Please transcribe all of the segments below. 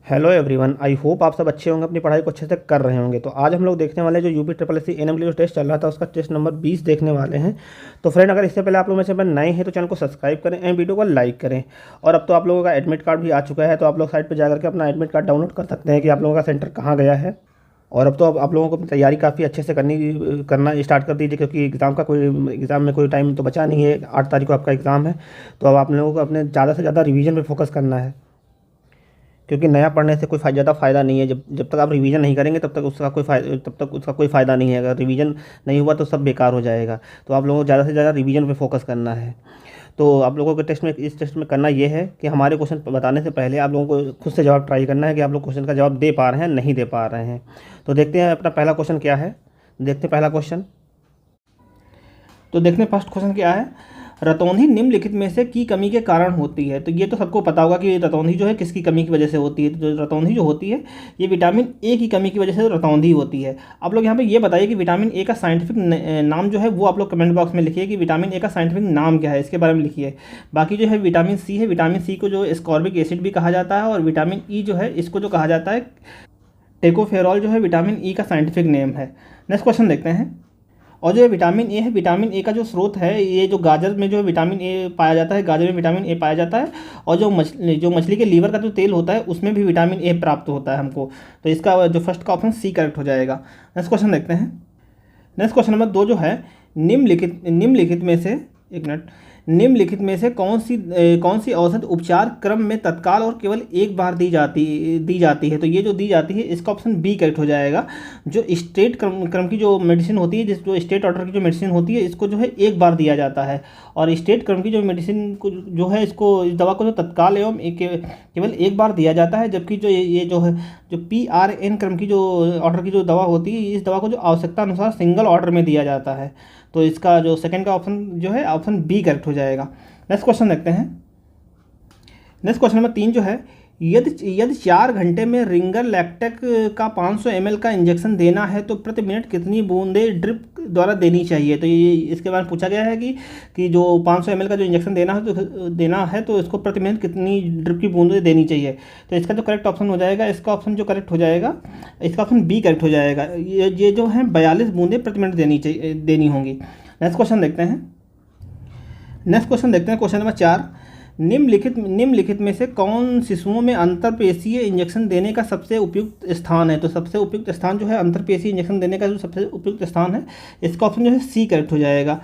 Hello everyone, I hope आप सब अच्छे होंगे, अपनी पढ़ाई को अच्छे से कर रहे होंगे। तो आज हम लोग देखने वाले जो UP triple S C NM के लिए जो टेस्ट चल रहा था उसका टेस्ट नंबर 20 देखने वाले हैं। तो फ्रेंड, अगर इससे पहले आप लोग में से नए हैं तो चैनल को सब्सक्राइब करें एंड वीडियो को लाइक करें। और अब तो आप लोगों का एडमिट कार्ड भी आ चुका है, तो आप लोग साइट पर जाकर के अपना एडमिट कार्ड डाउनलोड कर सकते हैं कि आप लोगों का सेंटर कहाँ गया है। और अब तो आप लोगों को अपनी तैयारी काफ़ी अच्छे से करना स्टार्ट कर दीजिए, क्योंकि एग्ज़ाम में कोई टाइम तो बचा नहीं है। 8 तारीख को आपका एग्ज़ाम है, तो अब आप लोगों को अपने ज़्यादा से ज़्यादा रिवीजन पे फोकस करना है, क्योंकि नया पढ़ने से कोई ज़्यादा फ़ायदा नहीं है। जब जब तक आप रिवीजन नहीं करेंगे तब तक उसका कोई फ़ायदा नहीं है। अगर रिवीजन नहीं हुआ तो सब बेकार हो जाएगा। तो आप लोगों को ज़्यादा से ज़्यादा रिवीजन पे फोकस करना है। तो आप लोगों के इस टेस्ट में करना ये है कि हमारे क्वेश्चन बताने से पहले आप लोगों को खुद से जवाब ट्राई करना है कि आप लोग क्वेश्चन का जवाब दे पा रहे हैं नहीं दे पा रहे हैं। तो देखते हैं अपना पहला क्वेश्चन क्या है। देखते हैं पहला क्वेश्चन। तो देखते हैं फर्स्ट क्वेश्चन क्या है। रतौंधी निम्नलिखित में से की कमी के कारण होती है। तो ये तो सबको पता होगा कि रतौंधी जो है किसकी कमी की वजह से होती है। तो रतौंधी जो होती है ये विटामिन ए की कमी की वजह से रतौंधी होती है। आप लोग यहाँ पे ये बताइए कि विटामिन ए का साइंटिफिक नाम जो है वो आप लोग कमेंट बॉक्स में लिखिए कि विटामिन ए का साइंटिफिक नाम क्या है, इसके बारे में लिखिए। बाकी जो है विटामिन सी है, विटामिन सी को जो एस्कॉर्बिक एसिड भी कहा जाता है, और विटामिन ई जो है इसको जो कहा जाता है टेकोफेरॉल, जो है विटामिन ई का साइंटिफिक नेम है। नेक्स्ट क्वेश्चन देखते हैं। और जो विटामिन ए है, विटामिन ए का जो स्रोत है ये जो गाजर में जो विटामिन ए पाया जाता है, गाजर में विटामिन ए पाया जाता है। और जो मछली के लीवर का जो तेल होता है उसमें भी विटामिन ए प्राप्त होता है हमको। तो इसका जो फर्स्ट का ऑप्शन सी करेक्ट हो जाएगा। नेक्स्ट क्वेश्चन देखते हैं। नेक्स्ट क्वेश्चन नंबर 2 जो है, निम्नलिखित में से एक मिनट निम्नलिखित में से कौन सी औषध उपचार क्रम में तत्काल और केवल एक बार दी जाती है। तो ये जो दी जाती है इसका ऑप्शन बी करेक्ट हो जाएगा। जो स्टेट क्रम की जो मेडिसिन होती है, जो स्टेट ऑर्डर की जो मेडिसिन होती है इसको जो है एक बार दिया जाता है। और स्टेट क्रम की जो मेडिसिन को जो है इस दवा को जो तत्काल एवं केवल एक बार दिया जाता है। जबकि जो ये जो है जो PRN क्रम की जो ऑर्डर की जो दवा होती है, इस दवा को जो आवश्यकता अनुसार सिंगल ऑर्डर में दिया जाता है। तो इसका जो सेकंड का ऑप्शन जो है ऑप्शन बी करेक्ट हो जाएगा। नेक्स्ट क्वेश्चन देखते हैं। नेक्स्ट क्वेश्चन नंबर 3 जो है, यदि 4 घंटे में रिंगर लैक्टेक का 500 ml का इंजेक्शन देना है तो प्रति मिनट कितनी बूंदें ड्रिप द्वारा देनी चाहिए। तो ये इसके बारे में पूछा गया है कि जो 500 ml का जो इंजेक्शन देना है तो इसको प्रति मिनट कितनी ड्रिप की बूंदें देनी चाहिए। तो इसका जो करेक्ट ऑप्शन हो जाएगा, इसका ऑप्शन जो करेक्ट हो जाएगा, इसका ऑप्शन बी करेक्ट हो जाएगा। ये जो है 42 बूंदें प्रति मिनट देनी होंगी। नेक्स्ट क्वेश्चन देखते हैं। Question number 4। निम्नलिखित में से कौन शिशुओं में अंतरपेशीय इंजेक्शन देने का सबसे उपयुक्त स्थान है। तो सबसे उपयुक्त स्थान जो है अंतरपेशीय इंजेक्शन देने का जो सबसे उपयुक्त स्थान है, इसका ऑप्शन जो है सी करेक्ट हो जाएगा।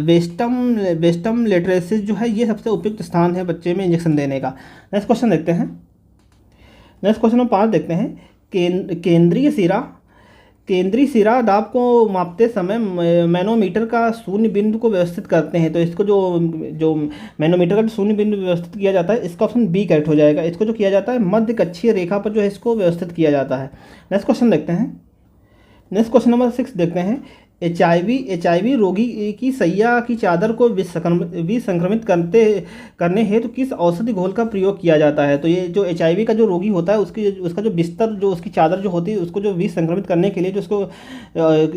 वेस्टम लेटरेसिस जो है ये सबसे उपयुक्त स्थान है बच्चे में इंजेक्शन देने का। नेक्स्ट क्वेश्चन देखते हैं। नेक्स्ट क्वेश्चन नंबर 5 देखते हैं। केंद्रीय सिरा दाब को मापते समय मैनोमीटर का शून्य बिंदु को व्यवस्थित करते हैं। तो इसको जो मैनोमीटर का शून्य बिंदु व्यवस्थित किया जाता है, इसका ऑप्शन बी करेक्ट हो जाएगा। इसको जो किया जाता है मध्य कक्षीय रेखा पर जो है इसको व्यवस्थित किया जाता है। नेक्स्ट क्वेश्चन देखते हैं। नेक्स्ट क्वेश्चन नंबर 6 देखते हैं। HIV रोगी की सैया की चादर को विसंक्रमित करने हेतु किस औषधि घोल का प्रयोग किया जाता है। तो ये जो HIV का जो रोगी होता है उसका जो बिस्तर, जो उसकी चादर जो होती है, उसको जो विसंक्रमित करने के लिए जो उसको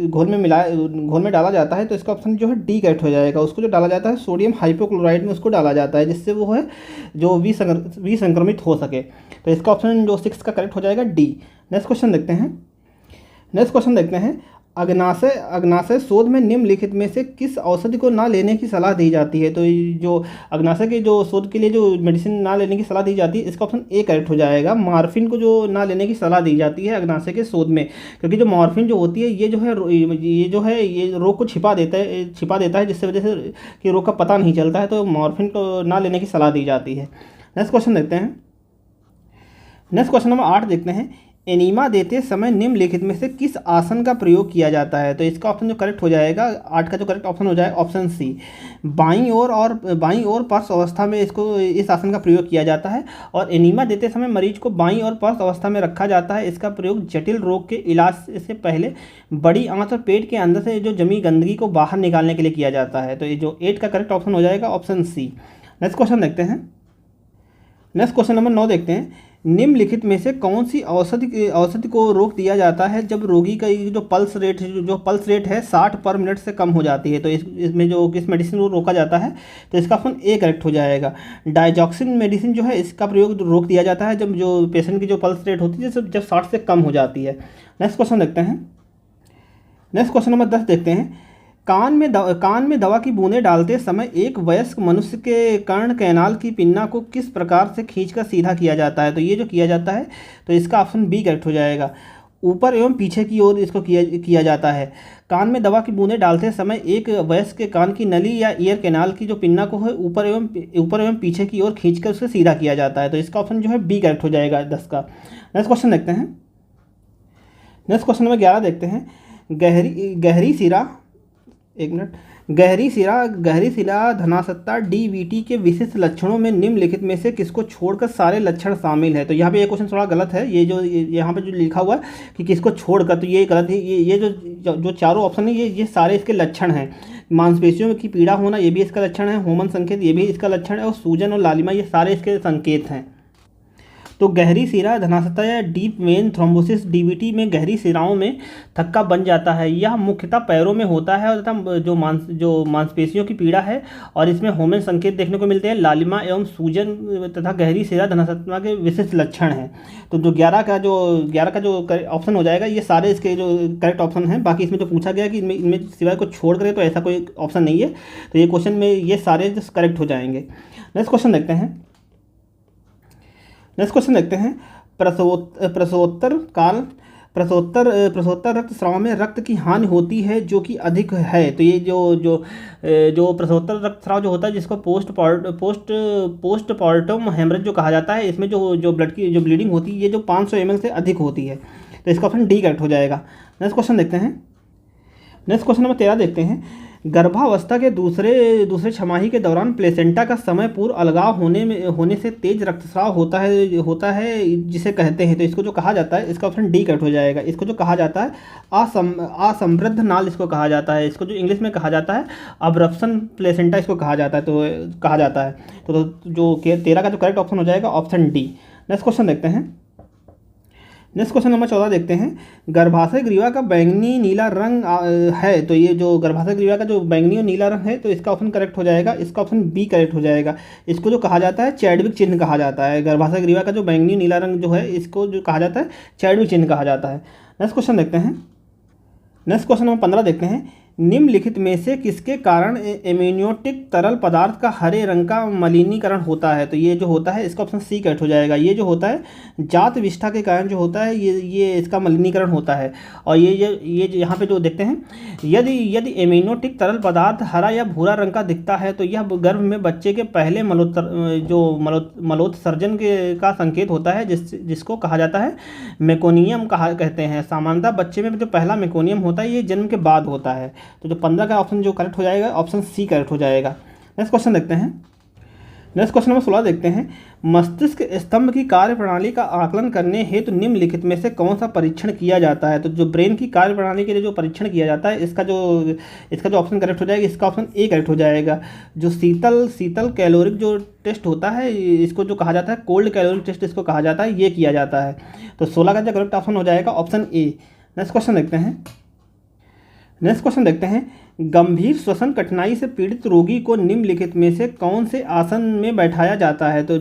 घोल में डाला जाता है। तो इसका ऑप्शन जो है डी करेक्ट हो जाएगा। उसको जो डाला जाता है सोडियम हाइपोक्लोराइड में उसको डाला जाता है, जिससे वो है जो विसंक्रमित हो सके। तो इसका ऑप्शन जो 6 का करेक्ट हो जाएगा डी। नेक्स्ट क्वेश्चन देखते हैं। अग्नाशय शोध में निम्नलिखित में से किस औषधि को ना लेने की सलाह दी जाती है। तो जो अग्नाशय के जो शोध के लिए जो मेडिसिन ना लेने की सलाह दी जाती है, इसका ऑप्शन ए करेक्ट हो जाएगा। मॉर्फिन को जो ना लेने की सलाह दी जाती है अग्नाशय के शोध में, क्योंकि जो मॉर्फिन जो होती है ये रोग को छिपा देता है, जिससे वजह से कि रोग का पता नहीं चलता है। तो मॉर्फिन को ना लेने की सलाह दी जाती है। नेक्स्ट क्वेश्चन देखते हैं। नेक्स्ट क्वेश्चन नंबर 8 देखते हैं। एनीमा देते समय निम्नलिखित में से किस आसन का प्रयोग किया जाता है। तो इसका ऑप्शन जो करेक्ट हो जाएगा, 8 का जो करेक्ट ऑप्शन हो जाएगा ऑप्शन सी। बाईं ओर पर्स अवस्था में इस आसन का प्रयोग किया जाता है। और एनीमा देते समय मरीज को बाईं ओर पर्स अवस्था में रखा जाता है। इसका प्रयोग जटिल रोग के इलाज से पहले बड़ी आंत और पेट के अंदर से जो जमी गंदगी को बाहर निकालने के लिए किया जाता है। तो ये जो 8 का करेक्ट ऑप्शन हो जाएगा ऑप्शन सी। नेक्स्ट क्वेश्चन देखते हैं। नेक्स्ट क्वेश्चन नंबर 9 देखते हैं। निम्नलिखित में से कौन सी औषधि को रोक दिया जाता है जब रोगी का जो पल्स रेट है 60 पर मिनट से कम हो जाती है। तो इसमें जो किस मेडिसिन को रोका जाता है, तो इसका ऑप्शन ए करेक्ट हो जाएगा। डाइजॉक्सिन मेडिसिन जो है इसका प्रयोग रोक दिया जाता है जब जो पेशेंट की जो पल्स रेट होती है जब 60 से कम हो जाती है। नेक्स्ट क्वेश्चन देखते हैं। नेक्स्ट क्वेश्चन नंबर 10 देखते हैं। कान में दवा की बूंदें डालते समय एक वयस्क मनुष्य के कर्ण कैनाल की पिन्ना को किस प्रकार से खींचकर सीधा किया जाता है। तो ये जो किया जाता है, तो इसका ऑप्शन बी करेक्ट हो जाएगा। ऊपर एवं पीछे की ओर इसको किया जाता है। कान में दवा की बूंदें डालते समय एक वयस्क के कान की नली या ईयर कैनाल की जो पिन्ना को है ऊपर एवं पीछे की ओर खींचकर उसे सीधा किया जाता है। तो इसका ऑप्शन जो है बी करेक्ट हो जाएगा 10 का। नेक्स्ट क्वेश्चन देखते हैं। नेक्स्ट क्वेश्चन नंबर 11 देखते हैं। गहरी सिरा धनासत्ता डीवीटी के विशिष्ट लक्षणों में निम्नलिखित में से किसको छोड़कर सारे लक्षण शामिल है। तो यहाँ पे ये क्वेश्चन थोड़ा गलत है। ये जो यहाँ पे जो लिखा हुआ है कि किसको छोड़कर, तो ये गलत है। ये जो चारों ऑप्शन है ये सारे इसके लक्षण हैं। मांसपेशियों की पीड़ा होना ये भी इसका लक्षण है, होमन संकेत ये भी इसका लक्षण है, और सूजन और लालिमा ये सारे इसके संकेत हैं। तो गहरी सिरा धनासत्ता या डीप वेन थ्रोम्बोसिस डीवीटी में गहरी सिराओं में थक्का बन जाता है। यह मुख्यतः पैरों में होता है और तथा जो मांसपेशियों की पीड़ा है, और इसमें होमन संकेत देखने को मिलते हैं। लालिमा एवं सूजन तथा गहरी सिरा धनासत्ता के विशिष्ट लक्षण हैं। तो जो 11 का जो ऑप्शन हो जाएगा, ये सारे इसके जो करेक्ट ऑप्शन हैं। बाकी इसमें जो पूछा गया कि इनमें सिवाय को छोड़ करे, तो ऐसा कोई ऑप्शन नहीं है। तो ये क्वेश्चन में ये सारे करेक्ट हो जाएंगे। नेक्स्ट क्वेश्चन देखते हैं। नेक्स्ट क्वेश्चन देखते हैं। प्रसवोत्तर रक्तस्राव में रक्त की हानि होती है जो कि अधिक है। तो ये जो प्रसवोत्तर रक्तस्राव जो होता है, जिसको पोस्टपार्टम हेमरेज जो कहा जाता है, इसमें जो ब्लड की जो ब्लीडिंग होती है, ये जो 500 ml से अधिक होती है। तो इसका ऑप्शन डी करेक्ट हो जाएगा। नेक्स्ट क्वेश्चन देखते हैं। नेक्स्ट क्वेश्चन नंबर 13 देखते हैं। गर्भावस्था के दूसरे छमाही के दौरान प्लेसेंटा का समय पूर्व अलगाव होने से तेज रक्तस्राव होता है जिसे कहते हैं। तो इसको जो कहा जाता है, इसका ऑप्शन डी करेक्ट हो जाएगा। इसको जो कहा जाता है असमृद्ध नाल इसको कहा जाता है। इसको जो इंग्लिश में कहा जाता है अब्रप्शन प्लेसेंटा इसको कहा जाता है। तो जो 13 का जो करेक्ट ऑप्शन हो जाएगा ऑप्शन डी। नेक्स्ट क्वेश्चन देखते हैं। नेक्स्ट क्वेश्चन नंबर 14 देखते हैं। गर्भाशय ग्रीवा का बैंगनी नीला रंग है। तो ये जो गर्भाशय ग्रीवा का जो बैंगनी और नीला रंग है, तो इसका ऑप्शन करेक्ट हो जाएगा। इसका ऑप्शन बी करेक्ट हो जाएगा। इसको जो कहा जाता है चैडविक चिन्ह कहा जाता है। गर्भाशय ग्रीवा का जो बैंगनी नीला रंग जो है, इसको जो कहा जाता है चैडविक चिन्ह कहा जाता है। नेक्स्ट क्वेश्चन देखते हैं। नेक्स्ट क्वेश्चन नंबर 15 देखते हैं। निम्नलिखित में से किसके कारण एमोनियोटिक तरल पदार्थ का हरे रंग का मलिनीकरण होता है। तो ये जो होता है, इसका ऑप्शन सी करेक्ट हो जाएगा। ये जो होता है जात विष्ठा के कारण जो होता है, ये इसका मलिनीकरण होता है। और ये यहाँ पे जो देखते हैं, यदि एमोनियोटिक तरल पदार्थ हरा या भूरा रंग का दिखता है, तो यह गर्भ में बच्चे के पहले मलोत्सर्जन का संकेत होता है, जिसको कहा जाता है मेकोनियम कहते हैं। सामान्यतः बच्चे में जो पहला मेकोनियम होता है, ये जन्म के बाद होता है। तो जो 15 का ऑप्शन जो करेक्ट हो जाएगा, ऑप्शन सी करेक्ट हो जाएगा। नेक्स्ट क्वेश्चन देखते हैं। नेक्स्ट क्वेश्चन नंबर 16 देखते हैं। मस्तिष्क स्तंभ की कार्यप्रणाली का आकलन करने हेतु निम्नलिखित में से कौन सा परीक्षण किया जाता है। तो जो ब्रेन की कार्यप्रणाली के लिए जो परीक्षण किया जाता है, इसका जो ऑप्शन करेक्ट हो जाएगा, इसका ऑप्शन ए करेक्ट हो जाएगा। जो शीतल कैलोरिक जो टेस्ट होता है, इसको जो कहा जाता है कोल्ड कैलोरिक टेस्ट इसको कहा जाता है, ये किया जाता है। तो 16 का जो करेक्ट ऑप्शन हो जाएगा ऑप्शन ए। नेक्स्ट क्वेश्चन देखते हैं। नेक्स्ट क्वेश्चन देखते हैं। गंभीर श्वसन कठिनाई से पीड़ित रोगी को निम्नलिखित में से कौन से आसन में बैठाया जाता है। तो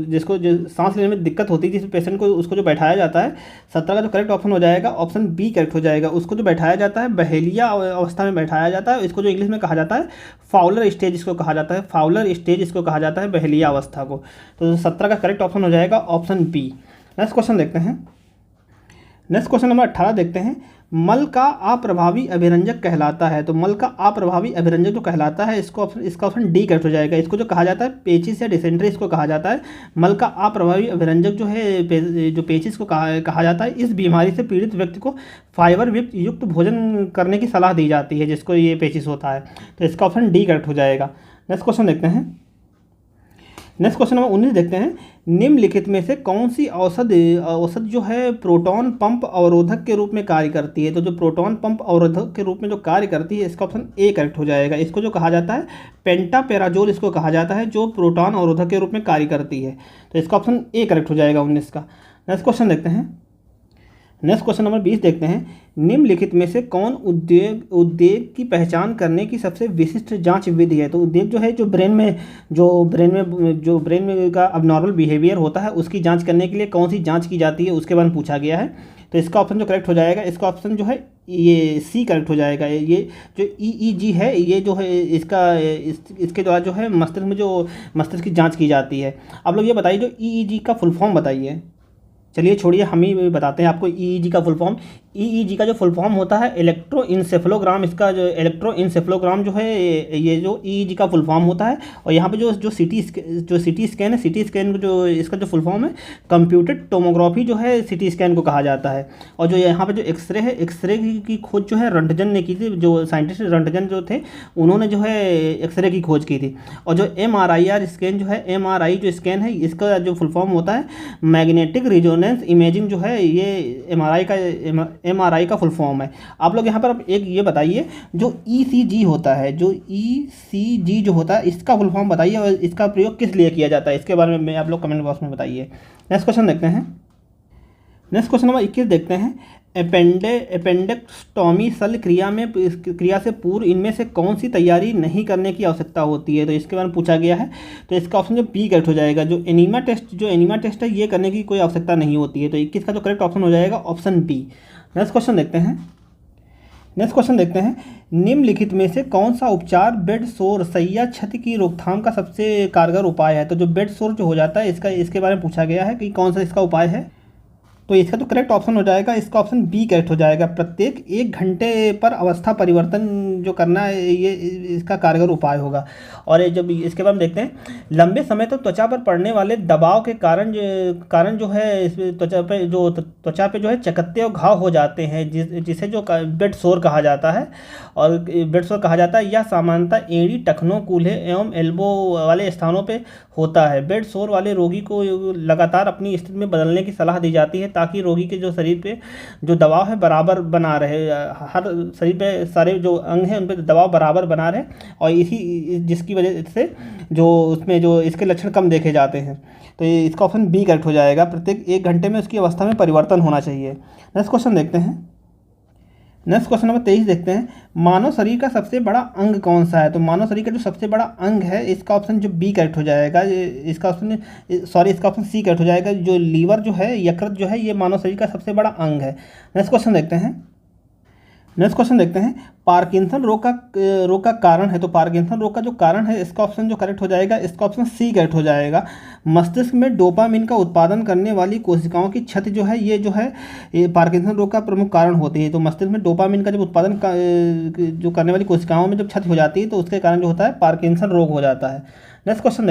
जिसको सांस लेने में दिक्कत होती है, जिस पेशेंट को, उसको जो बैठाया जाता है, 17 का जो करेक्ट ऑप्शन हो जाएगा ऑप्शन बी करेक्ट हो जाएगा। उसको जो बैठाया जाता है बहेलिया अवस्था में बैठाया जाता है। इसको जो इंग्लिश में कहा जाता है फाउलर स्टेज इसको कहा जाता है। फाउलर स्टेज इसको कहा जाता है बहेलिया अवस्था को। तो 17 का करेक्ट ऑप्शन हो जाएगा ऑप्शन बी। नेक्स्ट क्वेश्चन देखते हैं। नेक्स्ट क्वेश्चन नंबर 18 देखते हैं। मल का अप्रभावी अभिरंजक कहलाता है। तो मल का अप्रभावी अभिरंजक जो कहलाता है, इसका ऑप्शन डी करेक्ट हो जाएगा। इसको जो कहा जाता है पेचिस या डिसेंट्री इसको कहा जाता है। मल का अप्रभावी अभिरंजक जो है, जो पेचिस को कहा जाता है, इस बीमारी से पीड़ित व्यक्ति को फाइबर युक्त भोजन करने की सलाह दी जाती है, जिसको ये पेचिस होता है। तो इसका ऑप्शन डी करेक्ट हो जाएगा। नेक्स्ट क्वेश्चन देखते हैं। नेक्स्ट क्वेश्चन नंबर 19 देखते हैं। निम्नलिखित में से कौन सी औषध जो है प्रोटॉन पंप अवरोधक के रूप में कार्य करती है? तो जो प्रोटॉन पंप अवरोधक के रूप में जो कार्य करती है, इसका ऑप्शन ए करेक्ट हो जाएगा। इसको जो कहा जाता है पेंटापेराजोल, इसको कहा जाता है, जो प्रोटॉन अवरोधक के रूप में कार्य करती है। तो इसका ऑप्शन ए करेक्ट हो जाएगा 19 का। नेक्स्ट क्वेश्चन देखते हैं। नेक्स्ट क्वेश्चन नंबर 20 देखते हैं। निम्नलिखित में से कौन उद्वेग की पहचान करने की सबसे विशिष्ट जांच विधि है? तो उद्वेग जो है, जो ब्रेन में का अबनॉर्मल बिहेवियर होता है, उसकी जांच करने के लिए कौन सी जांच की जाती है, उसके बारे में पूछा गया है। तो इसका ऑप्शन जो करेक्ट हो जाएगा, इसका ऑप्शन जो है ये सी करेक्ट हो जाएगा। ये जो EEG है, ये जो है इसके द्वारा जो है मस्तिष्क की जाँच की जाती है। आप लोग ये बताइए, जो EEG का फुल फॉर्म बताइए। चलिए छोड़िए, हम ही बताते हैं आपको EEG का फुल फॉर्म। EEG का जो फुल फॉर्म होता है इलेक्ट्रोइंसेफेलोग्राम। इसका जो इलेक्ट्रोइंसेफेलोग्राम जो है, ये जो EEG का फुल फॉर्म होता है। और यहाँ पे जो सीटी स्कैन है, सीटी स्कैन जो इसका जो फुल फॉर्म है कंप्यूटेड टोमोग्राफी जो है, सीटी स्कैन को कहा जाता है। और जो यहाँ पे जो एक्सरे है, एक्सरे की खोज जो है रंटजन ने की थी। जो साइंटिस्ट रंटजन जो थे, उन्होंने जो है एक्सरे की खोज की थी। और जो MRI स्कैन जो है, MRI जो स्कैन है, इसका जो फुल फॉर्म होता है मैग्नेटिक रेजोनेंस इमेजिंग जो है, ये MRI का फुल फॉर्म है। आप लोग यहाँ पर अब एक ये बताइए, जो ECG होता है, जो ECG जो होता है, इसका फुल फॉर्म बताइए और इसका प्रयोग किस लिए किया जाता है, इसके बारे में आप लोग कमेंट बॉक्स में बताइए। नेक्स्ट क्वेश्चन देखते हैं। नेक्स्ट क्वेश्चन नंबर 21 देखते हैं। एपेंडेक्टोमी शल्य क्रिया से पूर्व इनमें से कौन सी तैयारी नहीं करने की आवश्यकता होती है? तो इसके बारे में पूछा गया है। तो इसका ऑप्शन जो बी करेक्ट हो जाएगा। जो एनीमा टेस्ट है, ये करने की कोई आवश्यकता नहीं होती है। तो 21 का जो करेक्ट ऑप्शन हो जाएगा ऑप्शन बी। नेक्स्ट क्वेश्चन देखते हैं। निम्नलिखित में से कौन सा उपचार बेड सोर सैया क्षति की रोकथाम का सबसे कारगर उपाय है? तो जो बेड सोर जो हो जाता है, इसके बारे में पूछा गया है कि कौन सा इसका उपाय है। तो इसका तो करेक्ट ऑप्शन हो जाएगा, इसका ऑप्शन बी करेक्ट हो जाएगा। प्रत्येक 1 घंटे पर अवस्था परिवर्तन जो करना है, ये इसका कारगर उपाय होगा। और जब इसके बाद देखते हैं, लंबे समय तो त्वचा पर पड़ने वाले दबाव के कारण जो है इस त्वचा पे जो है चकत्ते और घाव हो जाते हैं, जिसे जो बेड सोर कहा जाता है। और बेड सोर कहा जाता है, यह सामान्यतः एड़ी, टखनों, कूल्हे एवं एल्बो वाले स्थानों पे होता है। बेड सोर वाले रोगी को लगातार अपनी स्थिति में बदलने की सलाह दी जाती है, ताकि रोगी के जो शरीर पे जो दबाव है बराबर बना रहे। हर शरीर पे सारे जो अंग हैं उन पे दबाव बराबर बना रहे, और जिसकी वजह से जो उसमें जो इसके लक्षण कम देखे जाते हैं। तो ये इसका ऑप्शन बी करेक्ट हो जाएगा। प्रत्येक 1 घंटे में उसकी अवस्था में परिवर्तन होना चाहिए। नेक्स्ट क्वेश्चन देखते हैं। नेक्स्ट क्वेश्चन नंबर 23 देखते हैं। मानव शरीर का सबसे बड़ा अंग कौन सा है? तो मानव शरीर का जो सबसे बड़ा अंग है, इसका ऑप्शन जो बी करेक्ट हो जाएगा। इसका ऑप्शन सी करेक्ट हो जाएगा। जो लीवर जो है, यकृत जो है, ये मानव शरीर का सबसे बड़ा अंग है। नेक्स्ट क्वेश्चन देखते हैं। पार्किंसन रोग का कारण है। तो पार्किंसन रोग का जो कारण है, इसका ऑप्शन जो करेक्ट हो जाएगा, इसका ऑप्शन सी करेक्ट हो जाएगा। मस्तिष्क में डोपामिन का उत्पादन करने वाली कोशिकाओं की क्षति जो है, ये पार्किंसन रोग का प्रमुख कारण होती है। तो मस्तिष्क में डोपामिन का जब उत्पादन जो करने वाली कोशिकाओं में जब क्षति हो जाती है, तो उसके कारण जो होता है पार्किंसन रोग हो जाता है। नेक्स्ट क्वेश्चन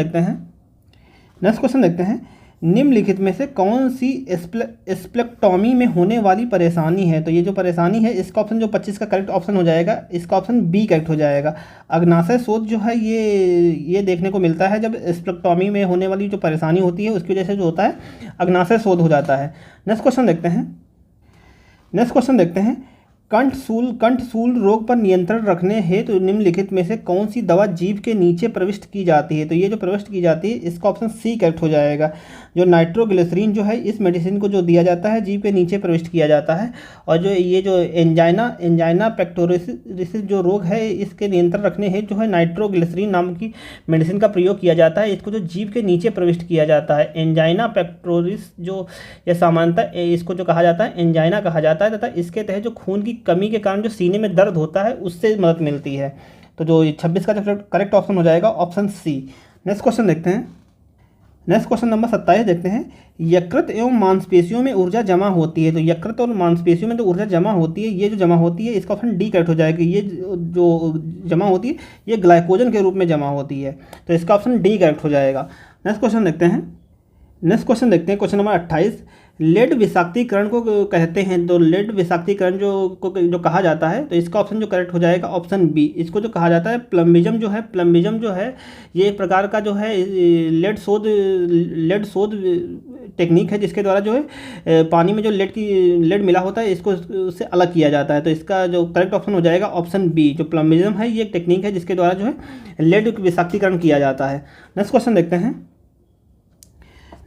देखते हैं। निम्नलिखित में से कौन सी स्प्लेक्टोमी में होने वाली परेशानी है? तो ये जो परेशानी है, इसका ऑप्शन जो 25 का करेक्ट ऑप्शन हो जाएगा, इसका ऑप्शन बी करेक्ट हो जाएगा। अग्नाशय शोथ जो है, ये देखने को मिलता है जब स्प्लेक्टोमी में होने वाली जो परेशानी होती है, उसकी वजह से जो होता है अग्नाशय शोथ हो जाता है। नेक्स्ट क्वेश्चन देखते हैं। कंठशूल रोग पर नियंत्रण रखने हेतु तो निम्नलिखित में से कौन सी दवा जीभ के नीचे प्रविष्ट की जाती है? तो ये जो प्रविष्ट की जाती है, इसका ऑप्शन सी करेक्ट हो जाएगा। जो नाइट्रोग्लिसरीन जो है, इस मेडिसिन को जो दिया जाता है, जीभ के नीचे प्रविष्ट किया जाता है। और जो एंजाइना पेक्टोरिस जो रोग है, इसके नियंत्रण रखने हेतु जो है नाइट्रोग्लिसरीन नाम की मेडिसिन का प्रयोग किया जाता है। इसको जो जीभ के नीचे प्रविष्ट किया जाता है, एंजाइना पेक्टोरिस जो यह सामान्यतः इसको जो कहा जाता है एंजाइना कहा जाता है, तथा इसके तहत जो खून की कमी के कारण जो सीने में दर्द होता है, उससे मदद मिलती है। तो जो 26 का जो करेक्ट ऑप्शन हो जाएगा ऑप्शन सी। नेक्स्ट क्वेश्चन देखते हैं। नेक्स्ट क्वेश्चन नंबर 27 देखते हैं। यकृत एवं मांसपेशियों में ऊर्जा जमा होती है। तो यकृत और मांसपेशियों में जो ऊर्जा जमा होती है, ये जो जमा होती है, इसका ऑप्शन डी करेक्ट हो जाएगा। ये जो जमा होती है, ये ग्लाइकोजन के रूप में जमा होती है। तो इसका ऑप्शन डी करेक्ट हो जाएगा। नेक्स्ट क्वेश्चन देखते हैं। नेक्स्ट क्वेश्चन देखते हैं, क्वेश्चन नंबर 28। लेड विषाक्तीकरण को कहते हैं, तो लेड विषाक्तीकरण जो कहा जाता है, तो इसका ऑप्शन जो करेक्ट हो जाएगा ऑप्शन बी। इसको जो कहा जाता है प्लम्बिज्म जो है ये एक प्रकार का जो है लेड शोध टेक्निक है, जिसके द्वारा जो है पानी में जो लेड मिला होता है इसको उससे अलग किया जाता है। तो इसका जो करेक्ट ऑप्शन हो जाएगा ऑप्शन बी। जो प्लम्बिज्म है ये एक टेक्निक है जिसके द्वारा जो है लेड विषाक्तीकरण किया जाता है। नेक्स्ट क्वेश्चन देखते हैं।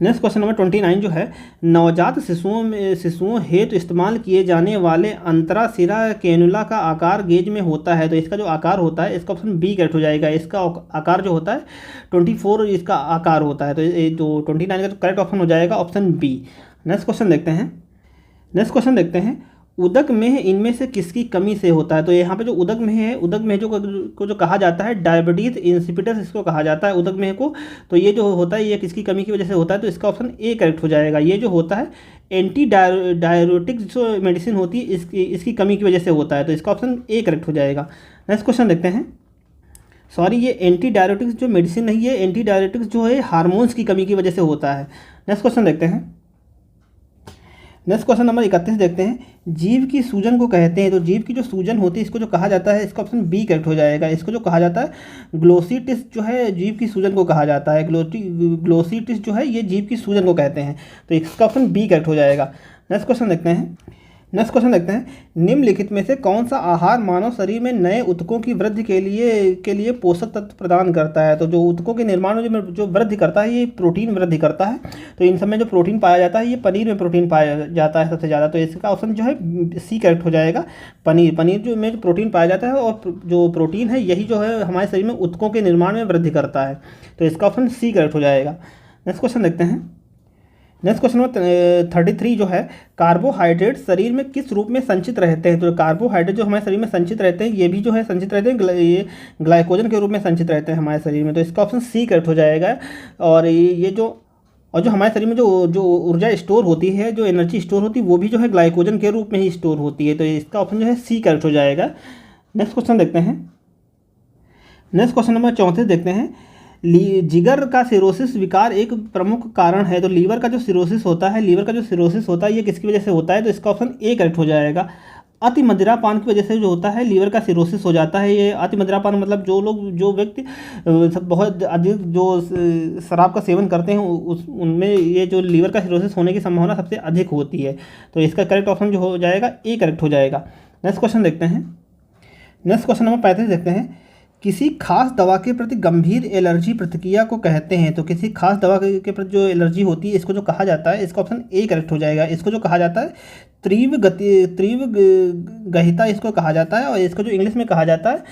नेक्स्ट क्वेश्चन नंबर 29 जो है, नवजात शिशुओं हेतु इस्तेमाल किए जाने वाले अंतराशिरा कैनुला का आकार गेज में होता है। तो इसका जो आकार होता है इसका ऑप्शन बी करेक्ट हो जाएगा। इसका आकार जो होता है 24 इसका आकार होता है। तो ये जो 29 का जो करेक्ट ऑप्शन हो जाएगा ऑप्शन बी। नेक्स्ट क्वेश्चन देखते हैं, उदक में इनमें से किसकी कमी से होता है। तो यहाँ पे जो उदक में जो कहा जाता है डायबिटीज इंसिपिडस इसको कहा जाता है उदक में को। तो ये जो होता है ये किसकी कमी की वजह से होता है। तो इसका ऑप्शन ए करेक्ट हो जाएगा। ये जो होता है एंटी डायरेटिक्स जो मेडिसिन होती है इसकी कमी की वजह से होता है। तो इसका ऑप्शन ए करेक्ट हो जाएगा। नेक्स्ट क्वेश्चन देखते हैं। सॉरी, ये एंटी डायरेटिक्स जो मेडिसिन नहीं है, एंटी डायरेटिक्स जो है हार्मोन्स की कमी की वजह से होता है। नेक्स्ट क्वेश्चन देखते हैं। नेक्स्ट क्वेश्चन नंबर 31 देखते हैं, जीव की सूजन को कहते हैं। तो जीव की जो सूजन होती है इसको जो कहा जाता है इसका ऑप्शन बी करेक्ट हो जाएगा। इसको जो कहा जाता है ग्लोसिटिस जो है जीव की सूजन को कहा जाता है। ग्लोसिटिस जो है ये जीव की सूजन को कहते हैं। तो इसका ऑप्शन बी करेक्ट हो जाएगा। नेक्स्ट क्वेश्चन देखते हैं, निम्नलिखित में से कौन सा आहार मानव शरीर में नए ऊतकों की वृद्धि के लिए पोषक तत्व प्रदान करता है। तो जो ऊतकों के निर्माण में जो वृद्धि करता है ये प्रोटीन वृद्धि करता है। तो इन सब में जो प्रोटीन पाया जाता है ये पनीर में प्रोटीन पाया जाता है सबसे ज़्यादा। तो इसका ऑप्शन जो है सी करेक्ट हो जाएगा। पनीर जो प्रोटीन पाया जाता है और जो प्रोटीन है यही जो है हमारे शरीर में ऊतकों के निर्माण में वृद्धि करता है। तो इसका ऑप्शन सी करेक्ट हो जाएगा। नेक्स्ट क्वेश्चन देखते हैं। नेक्स्ट क्वेश्चन नंबर 33 जो है, कार्बोहाइड्रेट शरीर में किस रूप में संचित रहते हैं। तो कार्बोहाइड्रेट जो हमारे शरीर में संचित रहते हैं ये भी जो है संचित रहते हैं ये ग्लाइकोजन के रूप में संचित रहते हैं हमारे शरीर में। तो इसका ऑप्शन सी करेक्ट हो जाएगा। और जो हमारे शरीर में जो ऊर्जा स्टोर होती है, जो एनर्जी स्टोर होती है वो भी जो है ग्लाइकोजन के रूप में ही स्टोर होती है। तो इसका ऑप्शन जो है सी करेक्ट हो जाएगा। नेक्स्ट क्वेश्चन देखते हैं। नेक्स्ट क्वेश्चन नंबर 34 देखते हैं, जिगर का सिरोसिस विकार एक प्रमुख कारण है। तो लीवर का जो सिरोसिस होता है ये किसकी वजह से होता है। तो इसका ऑप्शन ए करेक्ट हो जाएगा। अति मदिरापान की वजह से जो होता है लीवर का सिरोसिस हो जाता है। ये अति मदिरापान मतलब जो व्यक्ति बहुत अधिक जो शराब का सेवन करते हैं उनमें ये जो लीवर का सिरोसिस होने की संभावना सबसे अधिक होती है। तो इसका करेक्ट ऑप्शन जो हो जाएगा ए करेक्ट हो जाएगा। नेक्स्ट क्वेश्चन देखते हैं। नेक्स्ट क्वेश्चन नंबर 35 देखते हैं, किसी खास दवा के प्रति गंभीर एलर्जी प्रतिक्रिया को कहते हैं। तो किसी खास दवा के प्रति जो एलर्जी होती है इसको जो कहा जाता है इसका ऑप्शन ए करेक्ट हो जाएगा। इसको जो कहा जाता है तीव्र गहिता इसको कहा जाता है। और इसको जो इंग्लिश में कहा जाता है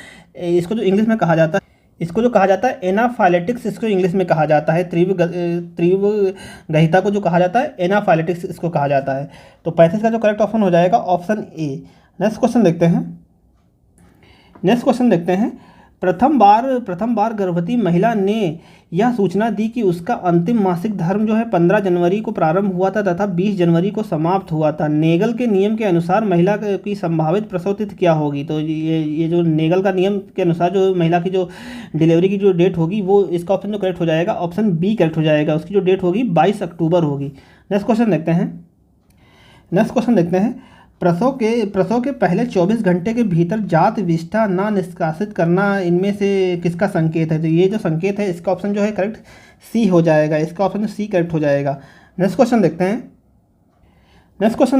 इसको जो कहा जाता है एनाफाइलेटिक्स इसको इंग्लिश में कहा जाता है। तीव्र गहिता को जो कहा जाता है एनाफाइलेटिक्स इसको कहा जाता है। तो 35 का जो करेक्ट ऑप्शन हो जाएगा ऑप्शन ए। नेक्स्ट क्वेश्चन देखते हैं। प्रथम बार गर्भवती महिला ने यह सूचना दी कि उसका अंतिम मासिक धर्म जो है 15 जनवरी को प्रारंभ हुआ था तथा 20 जनवरी को समाप्त हुआ था। नेगल के नियम के अनुसार महिला की संभावित प्रसव तिथि क्या होगी। तो ये जो नेगल का नियम के अनुसार जो महिला की जो डिलीवरी की जो डेट होगी वो इसका ऑप्शन जो करेक्ट हो जाएगा ऑप्शन बी करेक्ट हो जाएगा। उसकी जो डेट होगी 22 अक्टूबर होगी। नेक्स्ट क्वेश्चन देखते हैं। प्रसव के पहले 24 घंटे के भीतर जात विष्ठा ना निष्कासित करना इनमें से किसका संकेत है। तो ये जो संकेत है इसका ऑप्शन जो है करेक्ट सी हो जाएगा। इसका ऑप्शन सी करेक्ट हो जाएगा। नेक्स्ट क्वेश्चन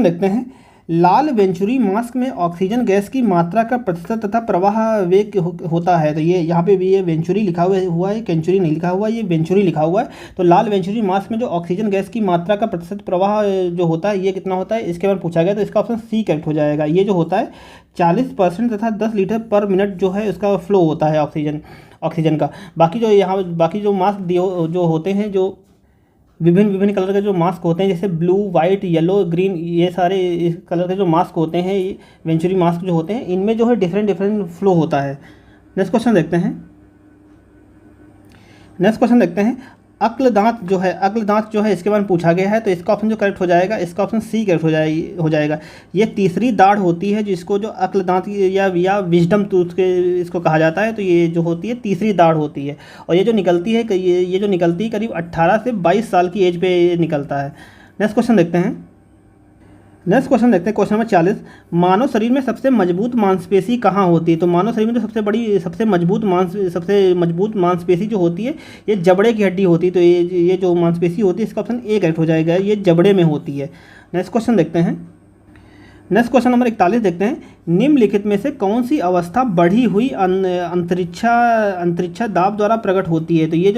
देखते हैं। लाल वेंचुरी मास्क में ऑक्सीजन गैस की मात्रा का प्रतिशत तथा प्रवाह वेग होता है। तो ये यहाँ पे भी ये वेंचुरी लिखा हुआ है, केंचुरी नहीं लिखा हुआ है, ये वेंचुरी लिखा हुआ है। तो लाल वेंचुरी मास्क में जो ऑक्सीजन गैस की मात्रा का प्रतिशत प्रवाह जो होता है ये कितना होता है इसके बारे में पूछा गया। तो इसका ऑप्शन सी करेक्ट हो जाएगा। ये जो होता है 40% तथा 10 लीटर पर मिनट जो है उसका फ्लो होता है ऑक्सीजन का। बाकी जो मास्क जो होते हैं जो विभिन्न कलर के जो मास्क होते हैं जैसे ब्लू, वाइट, येलो, ग्रीन, ये सारे इस कलर के जो मास्क होते हैं ये वेंचुरी मास्क जो होते हैं इनमें जो है डिफरेंट फ्लो होता है। नेक्स्ट क्वेश्चन देखते हैं। अक्ल दांत जो है, अक्ल दांत जो है इसके बारे में पूछा गया है, तो इसका ऑप्शन जो करेक्ट हो जाएगा, इसका ऑप्शन सी करेक्ट हो जाएगा। ये तीसरी दाढ़ होती है जिसको जो अक्ल दांत या विजडम टूथ के इसको कहा जाता है। तो ये जो होती है तीसरी दाढ़ होती है, और ये जो निकलती है ये जो निकलती है करीब 18 से 22 साल की एज पे निकलता है। नेक्स्ट क्वेश्चन देखते हैं। Question question number 40। मानव शरीर में सबसे मजबूत मांसपेशी कहाँ होती है? तो मानव शरीर में जो सबसे मजबूत मांसपेशी जो होती है ये जबड़े की हड्डी होती है। तो ये जो मांसपेशी होती है इसका ऑप्शन ए करेक्ट हो जाएगा, ये जबड़े में होती है। नेक्स्ट क्वेश्चन देखते हैं। क्वेश्चन नंबर 41 देखते हैं। निम्नलिखित में से कौन सी अवस्था बढ़ी हुई अंतरिक्षा दाब द्वारा प्रकट होती है? तो ये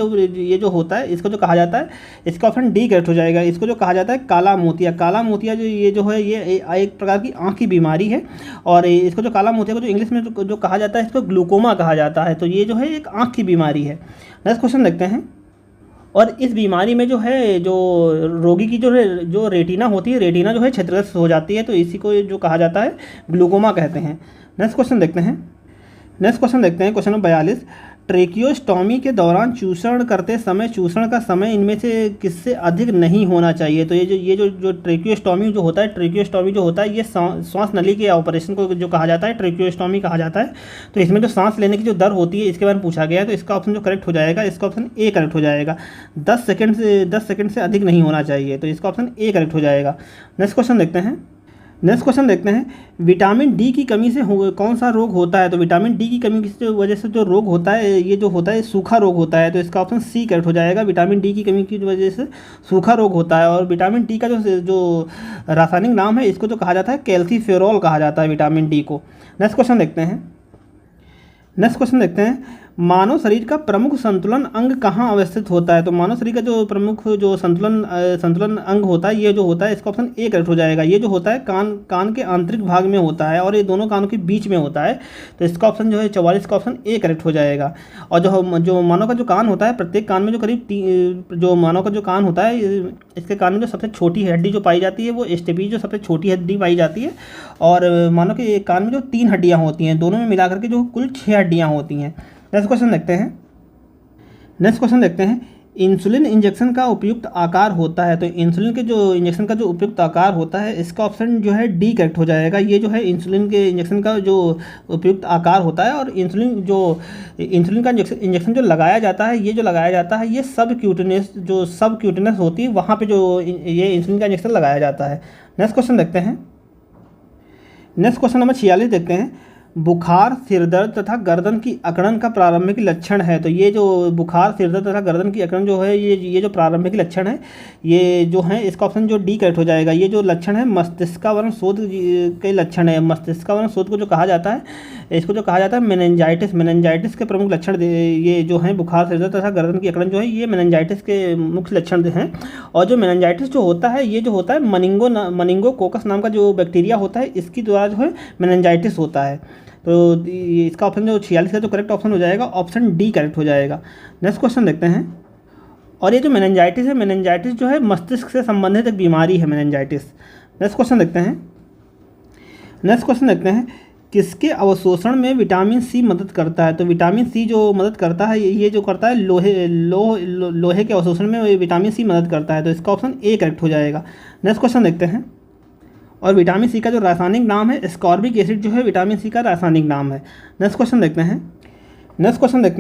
जो होता है इसको जो कहा जाता है, इसका ऑप्शन डी करेक्ट हो जाएगा। इसको जो कहा जाता है काला मोतिया। काला मोतिया जो है ये एक प्रकार की आँख की बीमारी है, और इसको जो काला मोतिया को जो इंग्लिश में जो कहा जाता है इसको ग्लूकोमा कहा जाता है। तो ये जो है एक आँख की बीमारी है। नेक्स्ट क्वेश्चन देखते हैं। और इस बीमारी में जो है जो रोगी की जो रेटिना होती है, रेटिना जो है क्षतिग्रस्त हो जाती है, तो इसी को जो कहा जाता है ग्लूकोमा कहते हैं। नेक्स्ट क्वेश्चन देखते हैं। Question number 42। ट्रेकियोस्टोमी के दौरान चूषण करते समय चूषण का समय इनमें से किससे अधिक नहीं होना चाहिए? तो ये जो ट्रेकियोस्टोमी जो होता है ये श्वास नली के ऑपरेशन को जो कहा जाता है ट्रेकियोस्टोमी कहा जाता है। तो इसमें जो सांस लेने की जो दर होती है इसके बारे में पूछा गया है, तो इसका ऑप्शन जो करेक्ट हो जाएगा, इसका ऑप्शन ए करेक्ट हो जाएगा। 10 सेकंड से अधिक नहीं होना चाहिए, तो इसका ऑप्शन ए करेक्ट हो जाएगा। नेक्स्ट क्वेश्चन देखते हैं। विटामिन डी की कमी से कौन सा रोग होता है? तो विटामिन डी की कमी की वजह से जो रोग होता है ये जो होता है सूखा रोग होता है। तो इसका ऑप्शन सी करेक्ट हो जाएगा। विटामिन डी की कमी की वजह से सूखा रोग होता है, और विटामिन डी का जो रासायनिक नाम है इसको जो कहा जाता है कैल्सीफेरॉल कहा जाता है विटामिन डी को। नेक्स्ट क्वेश्चन देखते हैं। मानव शरीर का प्रमुख संतुलन अंग कहाँ अवस्थित होता है? तो मानव शरीर का जो प्रमुख जो संतुलन अंग होता है ये जो होता है इसका ऑप्शन ए करेक्ट हो जाएगा। ये जो होता है कान के आंतरिक भाग में होता है, और ये दोनों कानों के बीच में होता है। तो इसका ऑप्शन जो है 44 का ऑप्शन ए करेक्ट हो जाएगा। और जो मानव का जो कान होता है, प्रत्येक कान में जो करीब जो मानव का जो कान होता है इसके कान में जो सबसे छोटी हड्डी जो पाई जाती है वो स्टेपी जो सबसे छोटी हड्डी पाई जाती है, और मानव के कान में जो 3 हड्डियाँ होती हैं, दोनों में मिलाकर के जो कुल 6 हड्डियाँ होती हैं। नेक्स्ट क्वेश्चन देखते हैं। इंसुलिन इंजेक्शन का उपयुक्त आकार होता है? तो इंसुलिन के जो इंजेक्शन का जो उपयुक्त आकार होता है इसका ऑप्शन जो है डी करेक्ट हो जाएगा। ये जो है इंसुलिन के इंजेक्शन का जो उपयुक्त आकार होता है, और इंसुलिन का इंजेक्शन जो लगाया जाता है ये सब क्यूटेनस होती है, वहाँ पे जो ये इंसुलिन का इंजेक्शन लगाया जाता है। नेक्स्ट क्वेश्चन देखते हैं। क्वेश्चन नंबर 46 देखते हैं। बुखार, सिरदर्द तथा गर्दन की अकड़न का प्रारंभिक लक्षण है? तो ये जो बुखार, सिरदर्द तथा गर्दन की अकड़न जो है ये जो प्रारंभिक लक्षण है ये जो है इसका ऑप्शन जो डी करेक्ट हो जाएगा। ये जो लक्षण है मस्तिष्कावरण शोथ के लक्षण है। मस्तिष्कावरण शोथ को जो कहा जाता है इसको जो कहा जाता है मेनिंजाइटिस के प्रमुख लक्षण ये जो है बुखार, सिरदर्द तथा गर्दन की अकड़न जो है ये मेनिंजाइटिस के मुख्य लक्षण हैं। और जो मेनिंजाइटिस जो होता है ये जो होता है मनिंगोकोकस नाम का जो बैक्टीरिया होता है इसकी द्वारा जो है मेनिंजाइटिस होता है। तो इसका ऑप्शन जो 46 है तो करेक्ट ऑप्शन हो जाएगा, ऑप्शन डी करेक्ट हो जाएगा। नेक्स्ट क्वेश्चन देखते हैं। और ये जो मेनिंजाइटिस जो है मस्तिष्क से संबंधित एक बीमारी है मेनिंजाइटिस। नेक्स्ट क्वेश्चन देखते हैं। किसके अवशोषण में विटामिन सी मदद करता है? तो विटामिन सी जो मदद करता है ये जो करता है लोहे के अवशोषण में विटामिन सी मदद करता है। तो इसका ऑप्शन ए करेक्ट हो जाएगा। नेक्स्ट क्वेश्चन देखते हैं। और विटामिन सी का जो रासायनिक नाम है एस्कॉर्बिक एसिड जो है विटामिन सी का रासायनिक नाम है। नेक्स्ट क्वेश्चन देखते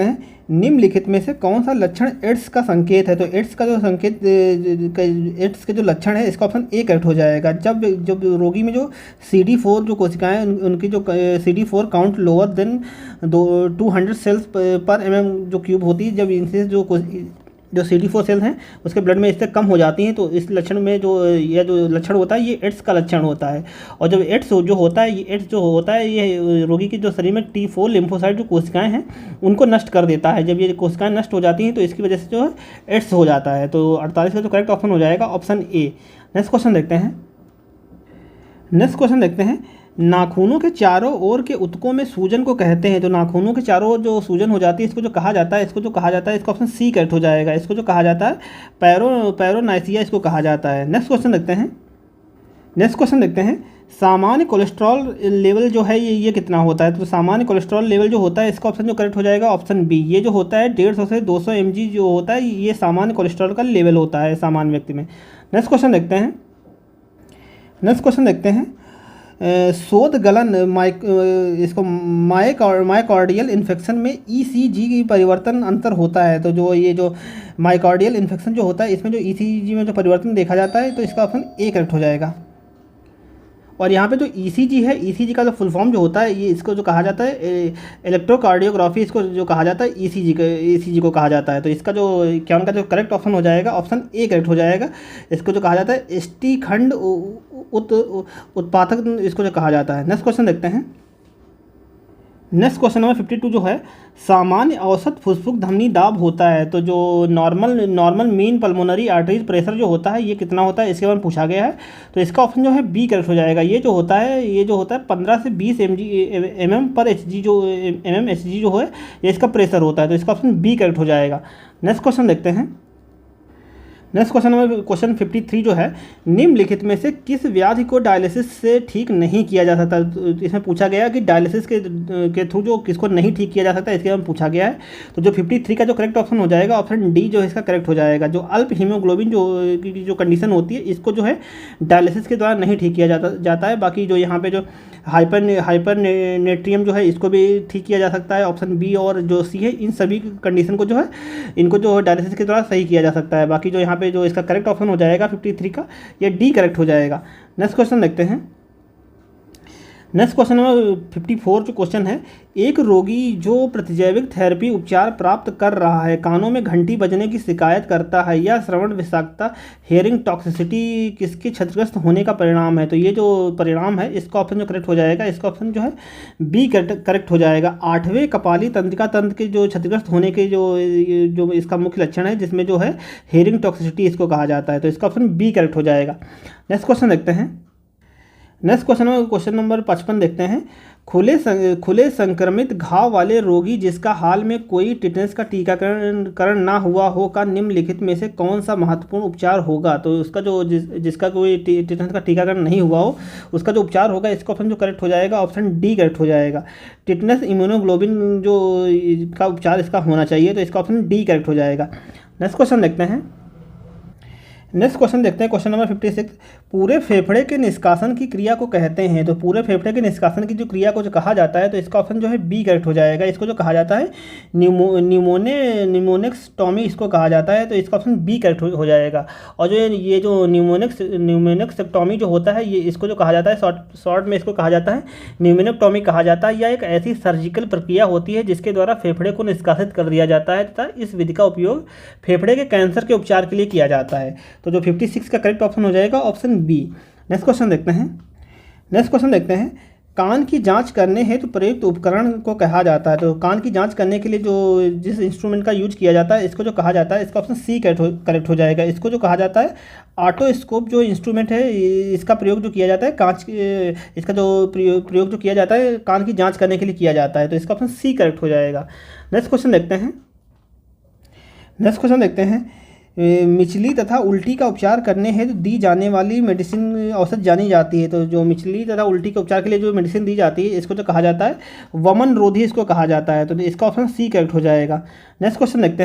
हैं। निम्नलिखित में से कौन सा लक्षण एड्स का संकेत है? तो एड्स के जो लक्षण है इसका ऑप्शन ए करेक्ट हो जाएगा। जब रोगी में जो CD4 जो कोशिकाएं उनकी जो CD4 count lower than 200 cells पर mm जो क्यूब होती है, जब इनसे जो CD4 सेल्स हैं उसके ब्लड में इससे कम हो जाती हैं, तो इस लक्षण में जो लक्षण होता है ये एड्स का लक्षण होता है। और जब एड्स जो होता है ये रोगी के जो शरीर में T4 लिम्फोसाइट जो कोशिकाएं हैं उनको नष्ट कर देता है। जब ये कोशिकाएं नष्ट हो जाती हैं तो इसकी वजह से जो है एड्स हो जाता है। तो 48 का जो करेक्ट ऑप्शन हो जाएगा ऑप्शन ए। नेक्स्ट क्वेश्चन देखते हैं। नाखूनों के चारों ओर के ऊतकों में सूजन को कहते हैं? तो नाखूनों के चारों ओर जो सूजन हो जाती है इसको जो कहा जाता है इसका ऑप्शन सी करेक्ट हो जाएगा। इसको जो कहा जाता है पैरोनाइसिया इसको कहा जाता है। नेक्स्ट क्वेश्चन देखते हैं। सामान्य कोलेस्ट्रॉल लेवल जो है ये कितना होता है? तो सामान्य कोलेस्ट्रॉल लेवल जो होता है इसका ऑप्शन जो करेक्ट हो जाएगा ऑप्शन बी। ये जो होता है 150 से 200 mg जो होता है ये सामान्य कोलेस्ट्रॉल का लेवल होता है सामान्य व्यक्ति में। नेक्स्ट क्वेश्चन देखते हैं शोध गलन इसको मायोकार्डियल इन्फेक्शन में ईसीजी की परिवर्तन अंतर होता है। तो जो मायोकार्डियल इन्फेक्शन जो होता है इसमें जो ईसीजी में जो परिवर्तन देखा जाता है तो इसका ऑप्शन ए करेक्ट हो जाएगा। और यहाँ पे जो ईसीजी है, ईसीजी का जो फुल फॉर्म जो होता है ये इसको जो कहा जाता है इलेक्ट्रोकार्डियोग्राफी, इसको जो कहा जाता है ईसीजी को कहा जाता है। तो इसका जो क्या उनका जो करेक्ट ऑप्शन हो जाएगा ऑप्शन ए करेक्ट हो जाएगा। इसको जो कहा जाता है स्टीखंड उत्पादक इसको जो कहा जाता है। नेक्स्ट क्वेश्चन नंबर 52 जो है सामान्य औसत फुसफुस धमनी दाब होता है। तो जो normal mean pulmonary arteries pressure जो होता है ये कितना होता है इसके बारे में पूछा गया है। तो इसका ऑप्शन जो है बी करेक्ट हो जाएगा। ये जो होता है 15 से 20 mm पर एच जी जो है ये इसका प्रेशर होता है। तो इसका ऑप्शन बी करेक्ट हो जाएगा। नेक्स्ट क्वेश्चन 53 जो है निम्नलिखित में से किस व्याधि को डायलिसिस से ठीक नहीं किया जा सकता? तो इसमें पूछा गया कि डायलिसिस के थ्रू जो किसको नहीं ठीक किया जा सकता इसके बारे में पूछा गया है। तो जो 53 का जो करेक्ट ऑप्शन हो जाएगा ऑप्शन डी जो इसका करेक्ट हो जाएगा। जो अल्प हीमोग्लोबिन जो कंडीशन होती है इसको जो है डायलिसिस के द्वारा नहीं ठीक किया जाता है। बाकी जो यहाँ पे जो हाइपरनेट्रियम जो है इसको भी ठीक किया जा सकता है, ऑप्शन बी और जो सी है। इन सभी कंडीशन को जो है इनको जो डायलिसिस के द्वारा सही किया जा सकता है। बाकी जो यहाँ पे जो इसका करेक्ट ऑप्शन हो जाएगा 53 का ये डी करेक्ट हो जाएगा। नेक्स्ट क्वेश्चन नंबर 54 जो क्वेश्चन है एक रोगी जो प्रतिजैविक थेरेपी उपचार प्राप्त कर रहा है कानों में घंटी बजने की शिकायत करता है या श्रवण विषाक्तता हेयरिंग टॉक्सिसिटी किसके क्षतिग्रस्त होने का परिणाम है? तो ये जो परिणाम है इसका ऑप्शन जो करेक्ट हो जाएगा इसका ऑप्शन जो है बी करेक्ट हो जाएगा। 8वें कपाली तंत्रिका तंत्र के जो क्षतिग्रस्त होने के जो इसका मुख्य लक्षण है जिसमें जो है हेयरिंग टॉक्सिसिटी इसको कहा जाता है। तो इसका ऑप्शन बी करेक्ट हो जाएगा। नेक्स्ट क्वेश्चन नंबर 55 देखते हैं खुले संक्रमित घाव वाले रोगी जिसका हाल में कोई टिटनेस का टीकाकरण ना हुआ हो का निम्नलिखित में से कौन सा महत्वपूर्ण उपचार होगा? तो उसका जो जिसका कोई टिटनेस का टीकाकरण नहीं हुआ हो उसका जो उपचार होगा इसका ऑप्शन जो करेक्ट हो जाएगा ऑप्शन डी करेक्ट हो जाएगा। टिटनेस इम्यूनोग्लोबिन जो का उपचार इसका होना चाहिए। तो इसका ऑप्शन डी करेक्ट हो जाएगा। नेक्स्ट क्वेश्चन देखते हैं क्वेश्चन नंबर 56 पूरे फेफड़े के निष्कासन की क्रिया को कहते हैं। तो पूरे फेफड़े के निष्कासन की जो क्रिया को जो कहा जाता है तो इसका ऑप्शन जो है बी करेक्ट हो जाएगा। इसको जो कहा जाता है न्यूमोनेक्सटॉमी इसको कहा जाता है। तो इसका ऑप्शन बी करेक्ट हो जाएगा। और जो ये जो न्यूमोनेक्सटॉमी जो होता है ये इसको जो कहा जाता है शॉर्ट में इसको कहा जाता है न्यूमोनेक्टॉमी कहा जाता है। यह एक ऐसी सर्जिकल प्रक्रिया होती है जिसके द्वारा फेफड़े को निष्कासित कर दिया जाता है तथा इस विधि का उपयोग फेफड़े के कैंसर के उपचार के लिए किया जाता है। तो जो 56 का करेक्ट ऑप्शन हो जाएगा ऑप्शन बी। नेक्स्ट क्वेश्चन देखते हैं कान की जांच करने हेतु प्रयुक्त उपकरण को कहा जाता है। तो कान की जांच करने के लिए जो जिस इंस्ट्रूमेंट का यूज किया जाता है इसको जो कहा जाता है इसका ऑप्शन सी करेक्ट हो जाएगा। इसको जो कहा जाता है ऑटोस्कोप जो इंस्ट्रूमेंट है इसका प्रयोग जो किया जाता है इसका जो प्रयोग जो किया जाता है कान की जाँच करने के लिए किया जाता है। तो इसका ऑप्शन सी करेक्ट हो जाएगा। नेक्स्ट क्वेश्चन देखते हैं मिचली तथा उल्टी का उपचार करने हेतु दी जाने वाली मेडिसिन औषध जानी जाती है। तो जो मिचली तथा उल्टी के उपचार के लिए जो मेडिसिन दी जाती है इसको जो कहा जाता है वमन रोधी इसको कहा जाता है। तो इसका ऑप्शन सी करेक्ट हो जाएगा। नेक्स्ट क्वेश्चन देखते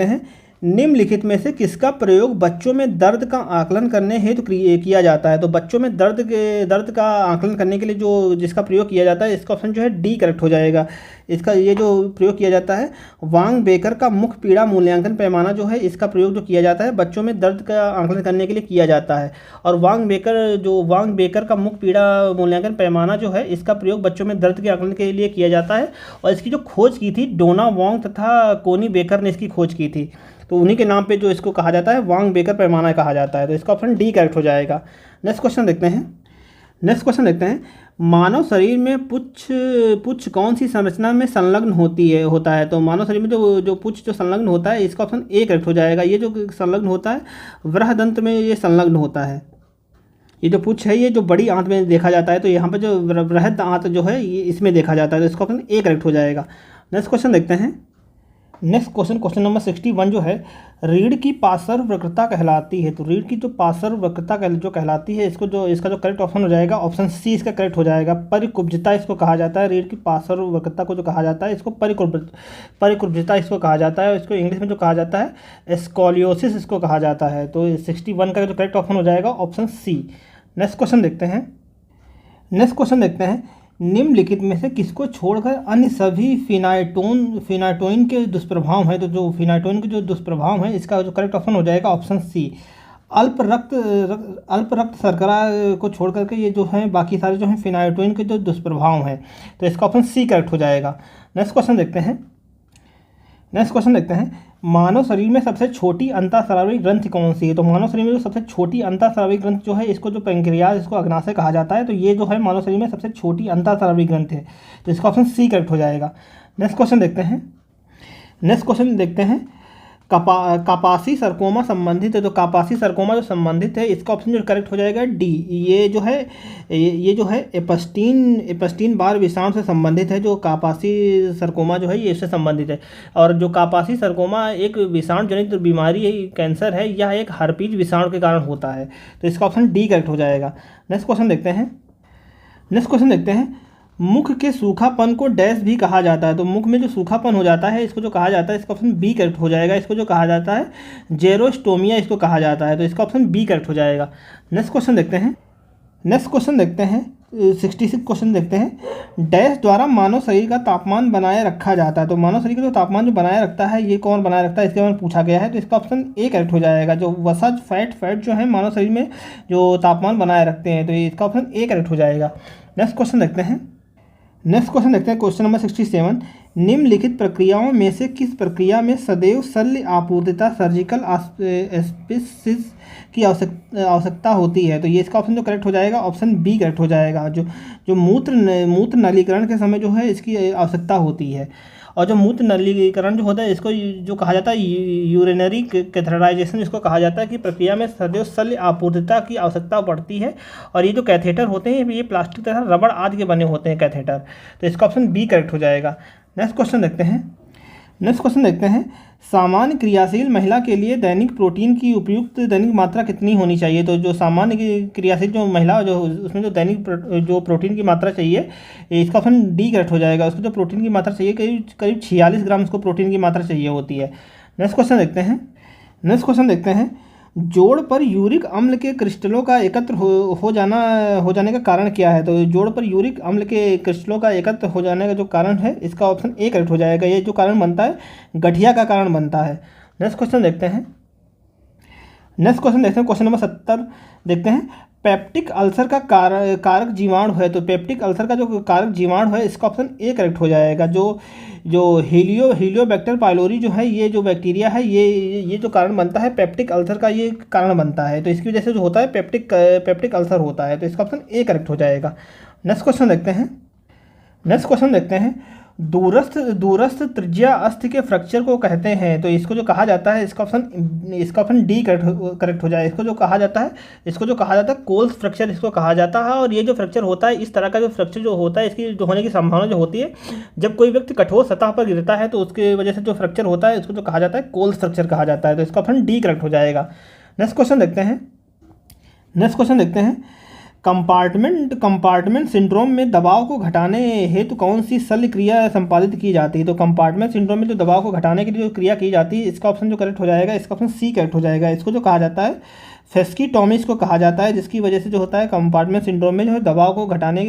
हैं निम्नलिखित में से किसका प्रयोग बच्चों में दर्द का आकलन करने हेतु किया जाता है? तो बच्चों में दर्द का आकलन करने के लिए जो जिसका प्रयोग किया जाता है इसका ऑप्शन जो है डी करेक्ट हो जाएगा। इसका ये जो प्रयोग किया जाता है वांग बेकर का मुख्य पीड़ा मूल्यांकन पैमाना जो है इसका प्रयोग जो किया जाता है बच्चों में दर्द का आकलन करने के लिए किया जाता है। और वांग बेकर का मुख्य पीड़ा मूल्यांकन पैमाना जो है इसका प्रयोग बच्चों में दर्द के आकलन के लिए किया जाता है। और इसकी जो खोज की थी डोना वोंग तथा कोनी बेकर ने इसकी खोज की थी। तो उन्हीं के नाम पे जो इसको कहा जाता है वांग बेकर पैमाना कहा जाता है। तो इसका ऑप्शन डी करेक्ट हो जाएगा। नेक्स्ट क्वेश्चन देखते हैं मानव शरीर में पुच्छ कौन सी संरचना में संलग्न होता है? तो मानव शरीर में जो पुच्छ जो संलग्न होता है इसका ऑप्शन ए करेक्ट हो जाएगा। ये जो संलग्न होता है वृहदंत में ये संलग्न होता है। ये जो पुच्छ है ये जो बड़ी आंत में देखा जाता है। तो यहाँ पर जो वृहद आंत जो है ये इसमें देखा जाता है। तो इसका ऑप्शन ए करेक्ट हो जाएगा। नेक्स्ट क्वेश्चन देखते हैं नेक्स्ट क्वेश्चन, क्वेश्चन नंबर 61 जो है, रीढ़ की पार्श्व वक्रता कहलाती है। तो रीढ़ की जो पार्श्व वक्रता जो कहलाती है, इसका जो करेक्ट ऑप्शन हो जाएगा ऑप्शन सी इसका करेक्ट हो जाएगा। परिकुब्जता इसको कहा जाता है। रीढ़ की पार्श्व वक्रता को जो कहा जाता है इसको परिकुब्जता इसको कहा जाता है। इसको इंग्लिश में जो कहा जाता है स्कोलियोसिस इसको कहा जाता है। तो 61 का जो करेक्ट ऑप्शन हो जाएगा ऑप्शन सी। नेक्स्ट क्वेश्चन देखते हैं, निम्नलिखित में से किसको छोड़कर अन्य सभी फिनाइटोइन के दुष्प्रभाव हैं। तो जो फिनाइटोइन के जो दुष्प्रभाव हैं इसका जो करेक्ट ऑप्शन हो जाएगा ऑप्शन सी। अल्प रक्त शर्करा को छोड़ करके ये जो हैं बाकी सारे जो हैं फिनाइटोइन के जो दुष्प्रभाव हैं, तो इसका ऑप्शन सी करेक्ट हो जाएगा। नेक्स्ट क्वेश्चन देखते हैं, मानव शरीर में सबसे छोटी अंतःस्रावी ग्रंथि कौन सी है। तो मानव शरीर में जो सबसे छोटी अंतःस्रावी ग्रंथि जो है इसको जो पैंक्रियाज इसको अग्नाशय कहा जाता है। तो ये जो है मानव शरीर में सबसे छोटी अंतःस्रावी ग्रंथि है। तो इसका ऑप्शन सी करेक्ट हो जाएगा। नेक्स्ट क्वेश्चन देखते हैं, कापासी सरकोमा संबंधित है। तो कापासी सरकोमा जो संबंधित है इसका ऑप्शन जो करेक्ट हो जाएगा डी। ये जो है एपस्टीन बार विषाणु से संबंधित है। जो कापासी सरकोमा जो है ये इससे संबंधित है। और जो कापासी सरकोमा एक विषाणु जनित बीमारी है, कैंसर है, यह एक हर्पीज विषाणु के कारण होता है। तो इसका ऑप्शन डी करेक्ट हो जाएगा। नेक्स्ट क्वेश्चन देखते हैं, मुख के सूखापन को डैश भी कहा जाता है। तो मुख में जो सूखापन हो जाता है इसको जो कहा जाता है इसका ऑप्शन बी करेक्ट हो जाएगा। इसको जो कहा जाता है जेरोस्टोमिया इसको कहा जाता है। तो इसका ऑप्शन बी करेक्ट हो जाएगा। नेक्स्ट क्वेश्चन देखते हैं 66 क्वेश्चन देखते हैं, डैश द्वारा मानव शरीर का तापमान बनाए रखा जाता है। तो मानव शरीर का जो तापमान जो बनाए रखता है ये कौन बनाए रखता है इसके बारे में पूछा गया है। तो इसका ऑप्शन ए करेक्ट हो जाएगा। जो वसा फैट जो है मानव शरीर में जो तापमान बनाए रखते हैं, तो इसका ऑप्शन ए करेक्ट हो जाएगा। नेक्स्ट क्वेश्चन देखते हैं, क्वेश्चन नंबर 67, निम्नलिखित प्रक्रियाओं में से किस प्रक्रिया में सदैव शल्य आपूर्तिता सर्जिकल एस्पेसिस की आवश्यकता होती है। तो ये इसका ऑप्शन जो करेक्ट हो जाएगा ऑप्शन बी करेक्ट हो जाएगा। जो मूत्र नलीकरण के समय जो है इसकी आवश्यकता होती है। और जो मूत्र नलीकरण जो होता है इसको जो कहा जाता है यूरिनरी कैथेटराइजेशन इसको कहा जाता है कि प्रक्रिया में सदैव शल्य आपूर्तिता की आवश्यकता पड़ती है। और ये जो कैथेटर होते हैं ये प्लास्टिक तथा रबड़ आदि के बने होते हैं कैथेटर। तो इसका ऑप्शन बी करेक्ट हो जाएगा। नेक्स्ट क्वेश्चन देखते हैं, सामान्य क्रियाशील महिला के लिए दैनिक प्रोटीन की उपयुक्त दैनिक मात्रा कितनी होनी चाहिए। तो जो सामान्य क्रियाशील जो महिला जो उसमें जो दैनिक जो प्रोटीन की मात्रा चाहिए इसका ऑप्शन डी करेक्ट हो जाएगा। उसको जो प्रोटीन की मात्रा चाहिए करीब 46 ग्राम उसको प्रोटीन की मात्रा चाहिए होती है। नेक्स्ट क्वेश्चन देखते हैं, जोड़ पर यूरिक अम्ल के क्रिस्टलों का एकत्र हो जाने का कारण क्या है। तो जोड़ पर यूरिक अम्ल के क्रिस्टलों का एकत्र हो जाने का जो कारण है इसका ऑप्शन ए करेक्ट हो जाएगा। ये जो कारण बनता है गठिया का कारण बनता है। नेक्स्ट क्वेश्चन देखते हैं, क्वेश्चन नंबर 70 देखते हैं, पेप्टिक अल्सर का कारक जीवाणु है। तो पेप्टिक अल्सर का जो कारक जीवाणु है इसका ऑप्शन ए करेक्ट हो जाएगा। जो हेलियोबैक्टर पाइलोरी जो है ये जो बैक्टीरिया है ये जो कारण बनता है पेप्टिक अल्सर का ये कारण बनता है। तो इसकी वजह से जो होता है पेप्टिक अल्सर होता है। तो इसका ऑप्शन ए करेक्ट हो जाएगा। नेक्स्ट क्वेश्चन देखते हैं, दूरस्थ त्रिज्या अस्थि के फ्रैक्चर को कहते हैं। तो इसको जो कहा जाता है इसका ऑप्शन डी करेक्ट हो जाए। इसको जो कहा जाता है कोल्स फ्रैक्चर इसको कहा जाता है। और ये जो फ्रैक्चर होता है इस तरह का जो फ्रैक्चर जो होता है इसकी जो होने की संभावना जो होती है जब कोई व्यक्ति कठोर सतह पर गिरता है तो उसकी वजह से जो फ्रैक्चर होता है इसको जो कहा जाता है कोल्स फ्रैक्चर कहा जाता है। तो इसका ऑप्शन डी करेक्ट हो जाएगा। नेक्स्ट क्वेश्चन देखते हैं, कंपार्टमेंट सिंड्रोम में दबाव को घटाने हेतु कौन सी शल्य क्रिया संपादित की जाती है। तो कंपार्टमेंट सिंड्रोम में जो दबाव को घटाने के लिए जो क्रिया की जाती है इसका ऑप्शन जो करेक्ट हो जाएगा इसका ऑप्शन सी करेक्ट हो जाएगा। इसको जो कहा जाता है फेस्कीटॉमी इसको कहा जाता है, जिसकी वजह से जो होता है कंपार्टमेंट सिंड्रोम में जो है दबाव को घटाया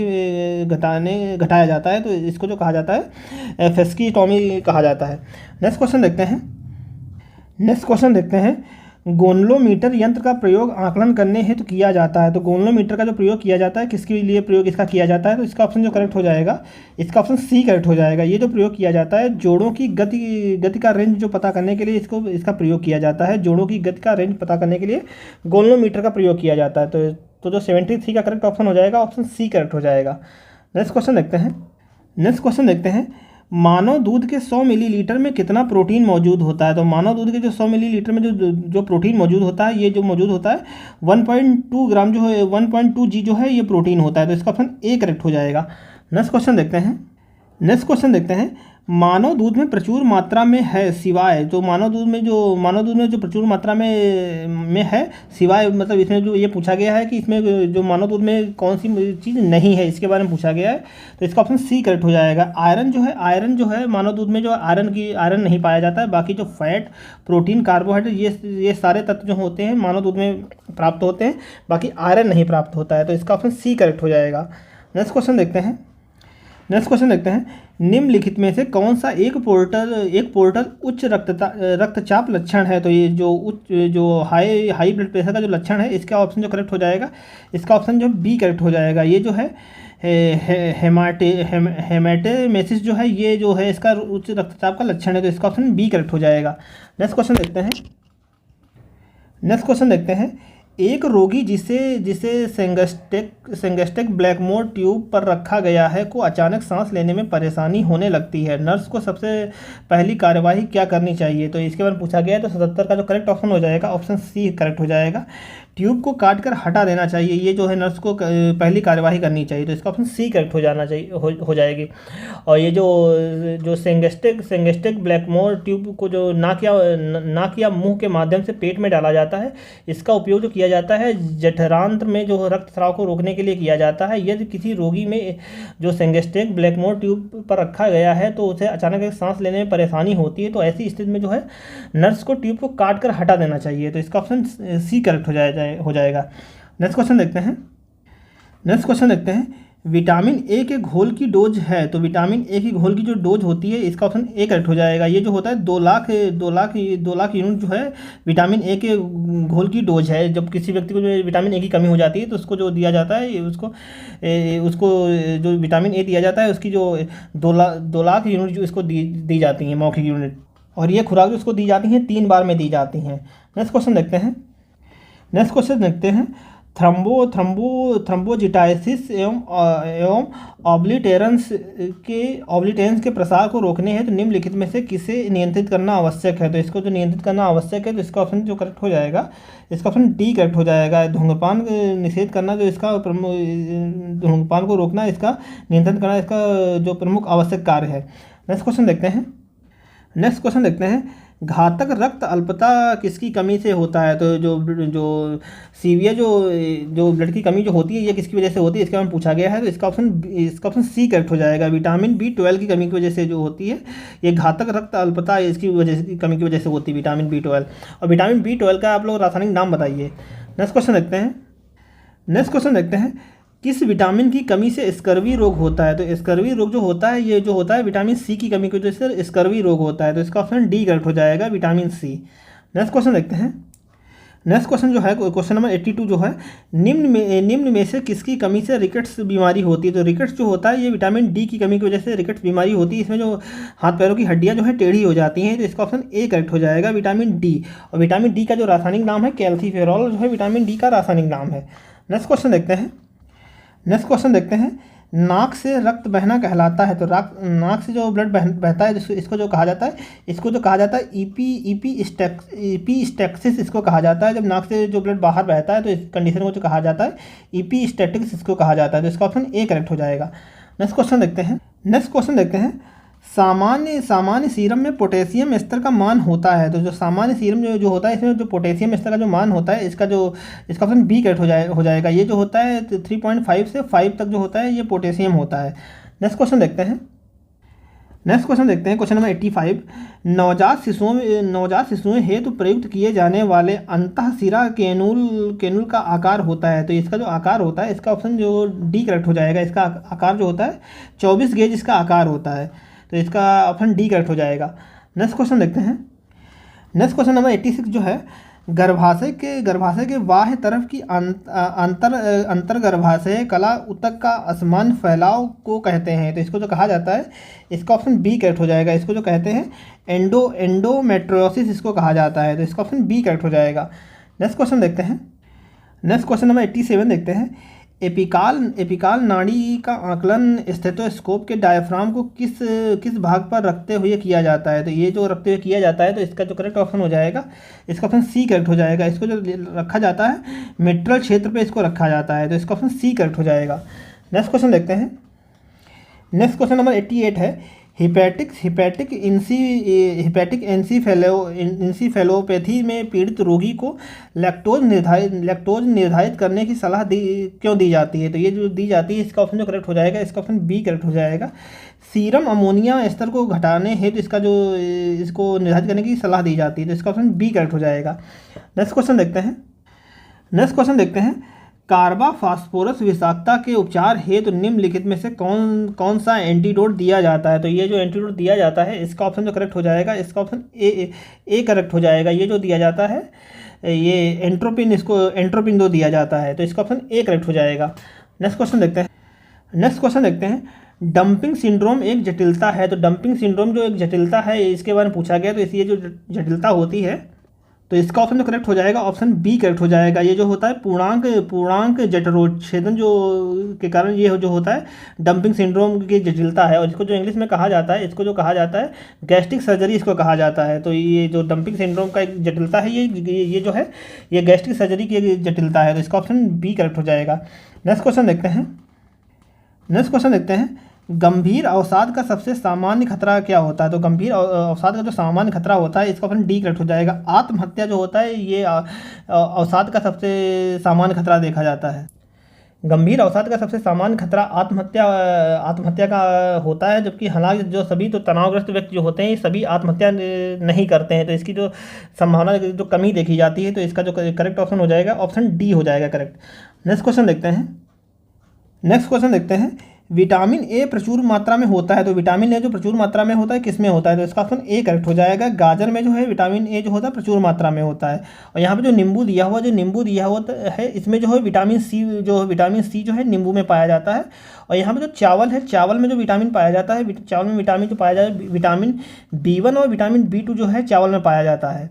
जाता है। तो इसको जो कहा जाता है फेस्कीटॉमी कहा जाता है। नेक्स्ट क्वेश्चन देखते हैं, गोनलोमीटर यंत्र का प्रयोग आकलन करने हेतु किया जाता है। तो गोनलोमीटर का जो प्रयोग किया जाता है किसके लिए प्रयोग इसका किया जाता है। तो इसका ऑप्शन जो करेक्ट हो जाएगा इसका ऑप्शन सी करेक्ट हो जाएगा। ये जो प्रयोग किया जाता है जोड़ों की गति का रेंज जो पता करने के लिए इसका प्रयोग किया जाता है। जोड़ों की गति का रेंज पता करने के लिए गोनलोमीटर का प्रयोग किया जाता है। तो जो 73 का करेक्ट ऑप्शन हो जाएगा ऑप्शन सी करेक्ट हो जाएगा। नेक्स्ट क्वेश्चन देखते हैं, मानव दूध के 100 मिलीलीटर में कितना प्रोटीन मौजूद होता है। तो मानव दूध के जो 100 मिलीलीटर में जो प्रोटीन मौजूद होता है ये जो मौजूद होता है 1.2 ग्राम जो है 1.2 जी जो है ये प्रोटीन होता है। तो इसका ऑप्शन ए करेक्ट हो जाएगा। नेक्स्ट क्वेश्चन देखते हैं, मानव दूध में प्रचुर मात्रा में है सिवाय जो मानव दूध में जो प्रचुर मात्रा में है सिवाय, मतलब इसमें जो ये पूछा गया है कि इसमें जो मानव दूध में कौन सी चीज़ नहीं है, इसके बारे में पूछा गया है। तो इसका ऑप्शन सी करेक्ट हो जाएगा। आयरन जो है मानव दूध में जो आयरन नहीं पाया जाता है। बाकी जो फैट, प्रोटीन, कार्बोहाइड्रेट ये सारे तत्व जो होते हैं मानव दूध में प्राप्त होते हैं, बाकी आयरन नहीं प्राप्त होता है। तो इसका ऑप्शन सी करेक्ट हो जाएगा। नेक्स्ट क्वेश्चन देखते हैं निम्नलिखित में से कौन सा एक पोर्टल उच्च रक्तचाप लक्षण है। तो ये जो हाई ब्लड प्रेशर का जो लक्षण है, इसका ऑप्शन जो करेक्ट हो जाएगा, इसका ऑप्शन जो बी करेक्ट हो जाएगा। ये जो है हेमाटेमेसिस जो है, ये जो है इसका उच्च रक्तचाप का लक्षण है। तो इसका ऑप्शन बी करेक्ट हो जाएगा। नेक्स्ट क्वेश्चन देखते हैं एक रोगी जिसे सेंगस्टेक ब्लैकमोर ट्यूब पर रखा गया है को अचानक सांस लेने में परेशानी होने लगती है। नर्स को सबसे पहली कार्यवाही क्या करनी चाहिए। तो इसके बारे में पूछा गया है। तो 77 का जो करेक्ट ऑप्शन हो जाएगा, ऑप्शन सी करेक्ट हो जाएगा। ट्यूब को काट कर हटा देना चाहिए, ये जो है नर्स को पहली कार्यवाही करनी चाहिए। तो इसका ऑप्शन सी करेक्ट हो जाना चाहिए, हो जाएगी। और ये जो सेंगस्टेक ब्लैकमोर ट्यूब को जो नाक या मुंह के माध्यम से पेट में डाला जाता है, इसका उपयोग जो किया जाता है जठरांत्र में जो रक्तस्राव को रोकने के लिए किया जाता है। यदि किसी रोगी में जो सेंगस्टेक ब्लैकमोर ट्यूब पर रखा गया है तो उसे अचानक एक सांस लेने में परेशानी होती है, तो ऐसी स्थिति में जो है नर्स को ट्यूब को काट कर हटा देना चाहिए। तो इसका ऑप्शन सी करेक्ट हो जाएगा। नेक्स्ट क्वेश्चन देखते हैं विटामिन ए के घोल की डोज है। तो विटामिन ए की घोल की जो डोज होती है, इसका ऑप्शन ए करेक्ट हो जाएगा। ये जो होता है 2 लाख यूनिट जो है विटामिन ए के घोल की डोज है। जब किसी व्यक्ति को जो विटामिन ए की कमी हो जाती है तो उसको जो दिया जाता है, उसको जो विटामिन ए दिया जाता है उसकी जो 2 लाख यूनिट जो इसको दी जाती हैं, मौखिक यूनिट। और ये खुराक जो उसको दी जाती हैं 3 बार में दी जाती हैं। नेक्स्ट क्वेश्चन देखते हैं थ्रम्बोजिटाइसिस एवं ऑब्लिटेरेंस के प्रसार को रोकने हैं तो निम्नलिखित में से किसे नियंत्रित करना आवश्यक है। तो इसको जो नियंत्रित करना आवश्यक है, तो इसका ऑप्शन जो करेक्ट हो जाएगा, इसका ऑप्शन डी करेक्ट हो जाएगा। धूम्रपान निषेध करना, जो इसका धूम्रपान को रोकना, इसका नियंत्रण करना, इसका जो प्रमुख आवश्यक कार्य है। नेक्स्ट क्वेश्चन देखते हैं घातक रक्त अल्पता किसकी कमी से होता है। तो जो सीवियर जो ब्लड की कमी जो होती है, ये किसकी वजह से होती है, इसके बारे में पूछा गया है। तो इसका ऑप्शन सी करेक्ट हो जाएगा। विटामिन B12 की कमी की वजह से जो होती है, ये घातक रक्त अल्पता इसकी कमी की वजह से होती है, विटामिन B12। और विटामिन B12 का आप लोग रासायनिक नाम बताइए। नेक्स्ट क्वेश्चन देखते हैं किस विटामिन की कमी से स्कर्वी रोग होता है। तो स्कर्वी रोग जो होता है, ये जो होता है विटामिन सी की कमी की वजह से स्कर्वी रोग होता है। तो इसका ऑप्शन डी करेक्ट हो जाएगा, विटामिन सी। नेक्स्ट क्वेश्चन देखते हैं। नेक्स्ट क्वेश्चन जो है, क्वेश्चन नंबर 82 जो है, निम्न में से किसकी कमी से रिकेट्स बीमारी होती है। तो रिकेट्स जो होता है, ये विटामिन डी की कमी की वजह से रिकेट्स बीमारी होती है। इसमें जो हाथ पैरों की हड्डियां जो है टेढ़ी हो जाती हैं। तो इसका ऑप्शन ए करेक्ट हो जाएगा, विटामिन डी। और विटामिन डी का जो रासायनिक नाम है कैल्सीफेरॉल, जो है विटामिन डी का रासायनिक नाम है। नेक्स्ट क्वेश्चन देखते हैं नाक से रक्त बहना कहलाता है। तो नाक से जो ब्लड बहता है, इसको जो कहा जाता है ईपीस्टैक्सिस इसको कहा जाता है। जब नाक से जो ब्लड बाहर बहता है तो इस कंडीशन को जो कहा जाता है ईपीस्टैटिक्स इसको कहा जाता है। तो इसका ऑप्शन ए करेक्ट हो जाएगा। नेक्स्ट क्वेश्चन देखते हैं सामान्य सीरम में पोटेशियम स्तर का मान होता है। तो जो सामान्य सीरम जो होता है, इसमें जो पोटेशियम स्तर का जो मान होता है, इसका ऑप्शन बी करेक्ट हो जाएगा। ये जो होता है 3.5 से 5 तक जो होता है, ये पोटेशियम होता है। नेक्स्ट क्वेश्चन देखते हैं क्वेश्चन नंबर 85 नवजात शिशुओं हेतु प्रयुक्त किए जाने वाले अंतःशिरा केनुल का आकार होता है। तो इसका जो आकार होता है, इसका ऑप्शन जो डी करेक्ट हो जाएगा। इसका आकार जो होता है 24 गेज इसका आकार होता है। तो इसका ऑप्शन डी करेक्ट हो जाएगा। नेक्स्ट क्वेश्चन देखते हैं। नेक्स्ट क्वेश्चन नंबर 86 जो है, गर्भाशय के बाह्य तरफ की अंतर्गर्भाशय कला ऊतक का असमान फैलाव को कहते हैं। तो इसको जो कहा जाता है, इसका ऑप्शन बी करेक्ट हो जाएगा। इसको जो कहते हैं एंडोमेट्रियोसिस इसको कहा जाता है। तो इसका ऑप्शन बी करेक्ट हो जाएगा। नेक्स्ट क्वेश्चन नंबर 87 देखते हैं। एपिकाल नाड़ी का आकलन स्टेथोस्कोप के डायफ्राम को किस भाग पर रखते हुए किया जाता है। तो ये जो रखते हुए किया जाता है, तो इसका जो करेक्ट ऑप्शन हो जाएगा, इसका ऑप्शन सी करेक्ट हो जाएगा। इसको जो रखा जाता है मिट्रल क्षेत्र पे इसको रखा जाता है। तो इसका ऑप्शन सी करेक्ट हो जाएगा। नेक्स्ट क्वेश्चन देखते हैं। नेक्स्ट क्वेश्चन नंबर 88 है, हिपैटिक एंसीफेलोपैथी में पीड़ित रोगी को लैक्टोज निर्धारित करने की सलाह क्यों दी जाती है? तो ये जो दी जाती है, इसका ऑप्शन जो करेक्ट हो जाएगा, इसका ऑप्शन बी करेक्ट हो जाएगा। सीरम अमोनिया स्तर को घटाने हेतु इसको निर्धारित करने की सलाह दी जाती है, तो इसका ऑप्शन बी करेक्ट हो जाएगा। नेक्स्ट क्वेश्चन देखते हैं कार्बा फास्फोरस विषाक्तता के उपचार हेतु निम्नलिखित में से कौन सा एंटीडोट दिया जाता है? तो ये जो एंटीडोट दिया जाता है, इसका ऑप्शन जो करेक्ट हो जाएगा, इसका ऑप्शन ए करेक्ट हो जाएगा। ये जो दिया जाता है, ये एंट्रोपिन 2 दिया जाता है, तो इसका ऑप्शन ए करेक्ट हो जाएगा। नेक्स्ट क्वेश्चन देखते हैं डंपिंग सिंड्रोम एक जटिलता है। तो डंपिंग सिंड्रोम जो एक जटिलता है, इसके बारे में पूछा गया, तो ये जो जटिलता होती है, तो इसका ऑप्शन जो करेक्ट हो जाएगा, ऑप्शन बी करेक्ट हो जाएगा। ये जो होता है पूर्णांक जठरोच्छेदन जो के कारण ये जो होता है डंपिंग सिंड्रोम की जटिलता है, और इसको जो इंग्लिश में कहा जाता है, इसको जो कहा जाता है गैस्ट्रिक सर्जरी इसको कहा जाता है। तो ये जो डंपिंग सिंड्रोम का एक जटिलता है, ये जो है ये गैस्ट्रिक सर्जरी की एक जटिलता है, तो इसका ऑप्शन बी करेक्ट हो जाएगा। नेक्स्ट क्वेश्चन देखते हैं गंभीर अवसाद का सबसे सामान्य खतरा क्या होता है? तो गंभीर अवसाद का जो सामान्य खतरा होता है, इसका ऑप्शन डी करेक्ट हो जाएगा। आत्महत्या जो होता है, ये अवसाद का सबसे सामान्य खतरा देखा जाता है। गंभीर अवसाद का सबसे सामान्य खतरा आत्महत्या का होता है, जबकि हालांकि जो सभी तो तनावग्रस्त व्यक्ति जो होते हैं, ये सभी आत्महत्या नहीं करते हैं, तो इसकी जो संभावना जो कमी देखी जाती है, तो इसका जो करेक्ट ऑप्शन हो जाएगा, ऑप्शन डी हो जाएगा करेक्ट। नेक्स्ट क्वेश्चन देखते हैं विटामिन ए प्रचुर मात्रा में होता है। तो विटामिन ए जो प्रचुर मात्रा में होता है, किस में होता है? तो इसका ऑप्शन ए करेक्ट हो जाएगा। गाजर में जो है विटामिन ए जो होता है प्रचुर मात्रा में होता है। और यहाँ पे जो नींबू दिया हुआ है, इसमें जो है विटामिन सी जो है नींबू में पाया जाता है। और यहाँ पे जो चावल है, चावल में जो विटामिन पाया जाता है, चावल में विटामिन जो पाया जाता है, विटामिन B1 और विटामिन B2 जो है चावल में पाया जाता है।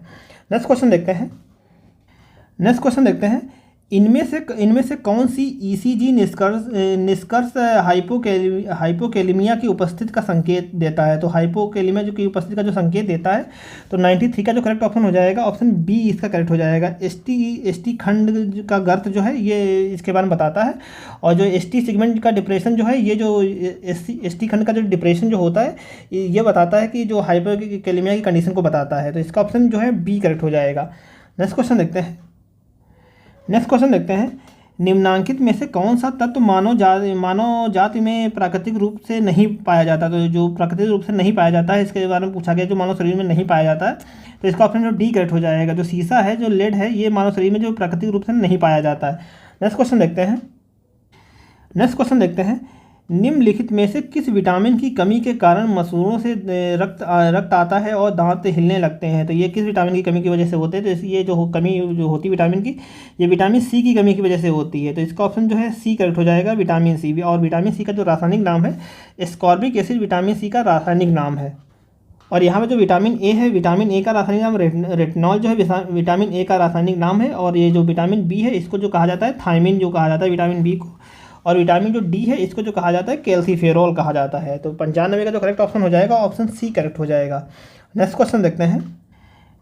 नेक्स्ट क्वेश्चन देखते हैं इनमें से कौन सी ईसीजी निष्कर्ष हाइपोकैलेमिया की उपस्थिति का संकेत देता है? तो हाइपोकैलेमिया जो की उपस्थिति का जो संकेत देता है, तो 93 का जो करेक्ट ऑप्शन हो जाएगा, ऑप्शन बी इसका करेक्ट हो जाएगा। एसटी खंड का गर्त जो है, ये इसके बारे में बताता है। और जो एसटी सेगमेंट का डिप्रेशन जो है, ये जो एसटी खंड का जो डिप्रेशन जो होता है, ये बताता है कि जो हाइपोकैलेमिया की कंडीशन को बताता है, तो इसका ऑप्शन जो है बी करेक्ट हो जाएगा। नेक्स्ट क्वेश्चन देखते हैं निम्नांकित में से कौन सा तत्व मानव जाति में प्राकृतिक रूप से नहीं पाया जाता? तो जो प्राकृतिक रूप से नहीं पाया जाता है, इसके बारे में पूछा गया, जो मानव शरीर में नहीं पाया जाता है, तो इसका ऑप्शन जो डी करेक्ट हो जाएगा। जो सीसा है, जो लेड है, ये मानव शरीर में जो प्राकृतिक रूप से नहीं पाया जाता है। नेक्स्ट क्वेश्चन देखते हैं निम्नलिखित में से किस विटामिन की कमी के कारण मसूड़ों से रक्त आता है और दांत हिलने लगते हैं? तो ये किस विटामिन की कमी की वजह से होते हैं? तो ये जो कमी जो होती है विटामिन की, ये विटामिन सी की कमी की वजह से होती है, तो इसका ऑप्शन जो है सी करेक्ट हो जाएगा, विटामिन सी। और विटामिन सी का जो रासायनिक नाम है एस्कॉर्बिक एसिड, विटामिन सी का रासायनिक नाम है। और यहाँ पे जो विटामिन ए है, विटामिन ए का रासायनिक नाम रेटिनॉल जो है विटामिन ए का रासायनिक नाम है। और ये जो विटामिन बी है, इसको जो कहा जाता है थायमिन जो कहा जाता है विटामिन बी को। और विटामिन जो डी है, इसको जो कहा जाता है कैल्सीफेरॉल कहा जाता है। तो 95 का जो करेक्ट ऑप्शन हो जाएगा, ऑप्शन सी करेक्ट हो जाएगा। नेक्स्ट क्वेश्चन देखते हैं।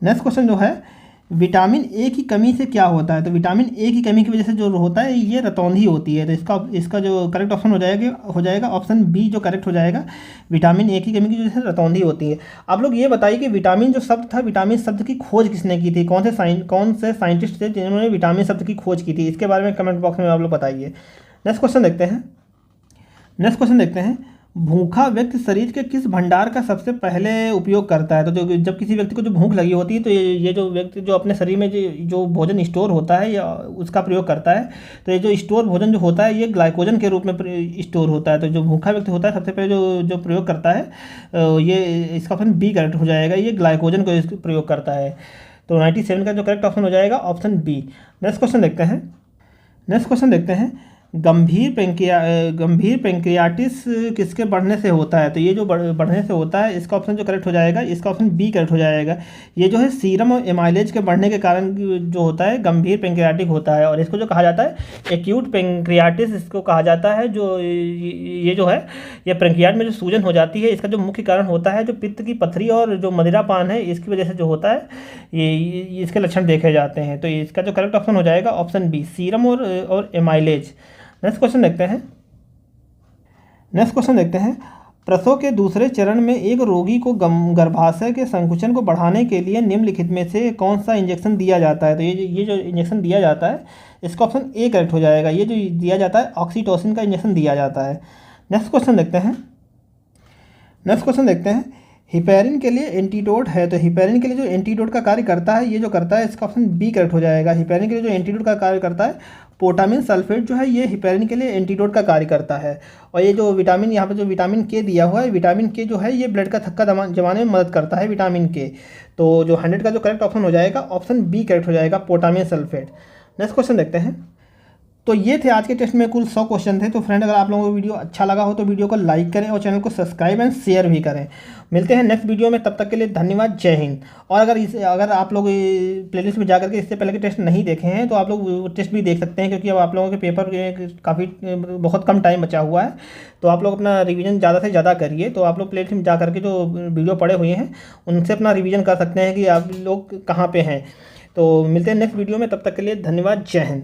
नेक्स्ट क्वेश्चन जो है विटामिन ए की कमी से क्या होता है? तो विटामिन ए की कमी की वजह से जो होता है, ये रतौंधी होती है। तो इसका जो करेक्ट ऑप्शन हो जाएगा ऑप्शन बी जो करेक्ट हो जाएगा। विटामिन ए की कमी की वजह से रतौंधी होती है। आप लोग ये बताइए कि विटामिन जो शब्द था, विटामिन शब्द की खोज किसने की थी? कौन से साइंटिस्ट थे जिन्होंने विटामिन शब्द की खोज की थी? इसके बारे में कमेंट बॉक्स में आप लोग बताइए। नेक्स्ट क्वेश्चन देखते हैं भूखा व्यक्ति शरीर के किस भंडार का सबसे पहले उपयोग करता है? तो जब किसी व्यक्ति को जो भूख लगी होती है, तो ये जो व्यक्ति जो अपने शरीर में जो भोजन स्टोर होता है, या उसका प्रयोग करता है, तो ये जो स्टोर भोजन जो होता है, ये ग्लाइकोजन के रूप में स्टोर होता है। तो जो भूखा व्यक्ति होता है, सबसे पहले जो प्रयोग करता है, ये इसका ऑप्शन बी करेक्ट हो जाएगा, ये ग्लाइकोजन को प्रयोग करता है। तो 97 का जो करेक्ट ऑप्शन हो जाएगा, ऑप्शन बी। नेक्स्ट क्वेश्चन देखते हैं गंभीर पेंक्रियाटिस किसके बढ़ने से होता है? तो ये जो बढ़ने से होता है, इसका ऑप्शन जो करेक्ट हो जाएगा, इसका ऑप्शन बी करेक्ट हो जाएगा। ये जो है सीरम और एमाइलेज के बढ़ने के कारण जो होता है गंभीर पेंक्रियाटिक होता है। और इसको जो कहा जाता है एक्यूट पेंक्रियाटिस इसको कहा जाता है। जो ये जो है ये पेंक्रियाट में जो सूजन हो जाती है, इसका जो मुख्य कारण होता है जो पित्त की पथरी और जो मदिरापान है, इसकी वजह से जो होता है ये इसके लक्षण देखे जाते हैं। तो इसका जो करेक्ट ऑप्शन हो जाएगा, ऑप्शन बी, सीरम और एमाइलेज। नेक्स्ट क्वेश्चन देखते हैं प्रसव के दूसरे चरण में एक रोगी को गर्भाशय के संकुचन को बढ़ाने के लिए निम्नलिखित में से कौन सा इंजेक्शन दिया जाता है? तो ये जो इंजेक्शन दिया जाता है इसका ऑप्शन ए करेक्ट हो जाएगा। ये जो दिया जाता है ऑक्सीटोसिन का इंजेक्शन दिया जाता है। नेक्स्ट क्वेश्चन देखते हैं। हिपेरिन के लिए एंटीडोट है, तो हिपेरिन के लिए जो एंटीडोट का कार्य करता है, ये जो करता है इसका ऑप्शन बी करेक्ट हो जाएगा। हिपेरिन के लिए जो एंटीडोट का कार्य करता है, पोटामिन सल्फेट जो है ये हिपेरिन के लिए एंटीडोट का कार्य करता है। और ये जो विटामिन यहाँ पे जो विटामिन के दिया हुआ है, विटामिन के जो है ये ब्लड का थक्का जमाने में मदद करता है विटामिन के। तो जो 100 का जो करेक्ट ऑप्शन हो जाएगा ऑप्शन बी करेक्ट हो जाएगा, पोटामिन सल्फेट। नेक्स्ट क्वेश्चन देखते हैं। तो ये थे आज के टेस्ट में कुल 100 क्वेश्चन थे। तो फ्रेंड अगर आप लोगों को वीडियो अच्छा लगा हो तो वीडियो को लाइक करें और चैनल को सब्सक्राइब एंड शेयर भी करें। मिलते हैं नेक्स्ट वीडियो में, तब तक के लिए धन्यवाद, जय हिंद। और अगर आप लोग प्लेलिस्ट में जाकर के इससे पहले के टेस्ट नहीं देखे हैं तो आप लोग टेस्ट भी देख सकते हैं, क्योंकि अब आप लोगों के पेपर काफ़ी बहुत कम टाइम बचा हुआ है। तो आप लोग अपना रिवीजन ज़्यादा से ज़्यादा करिए। तो आप लोग प्लेलिस्ट में जा करके जो वीडियो पढ़े हुए हैं उनसे अपना रिवीजन कर सकते हैं कि आप लोग कहाँ पर हैं। तो मिलते हैं नेक्स्ट वीडियो में, तब तक के लिए धन्यवाद, जय हिंद।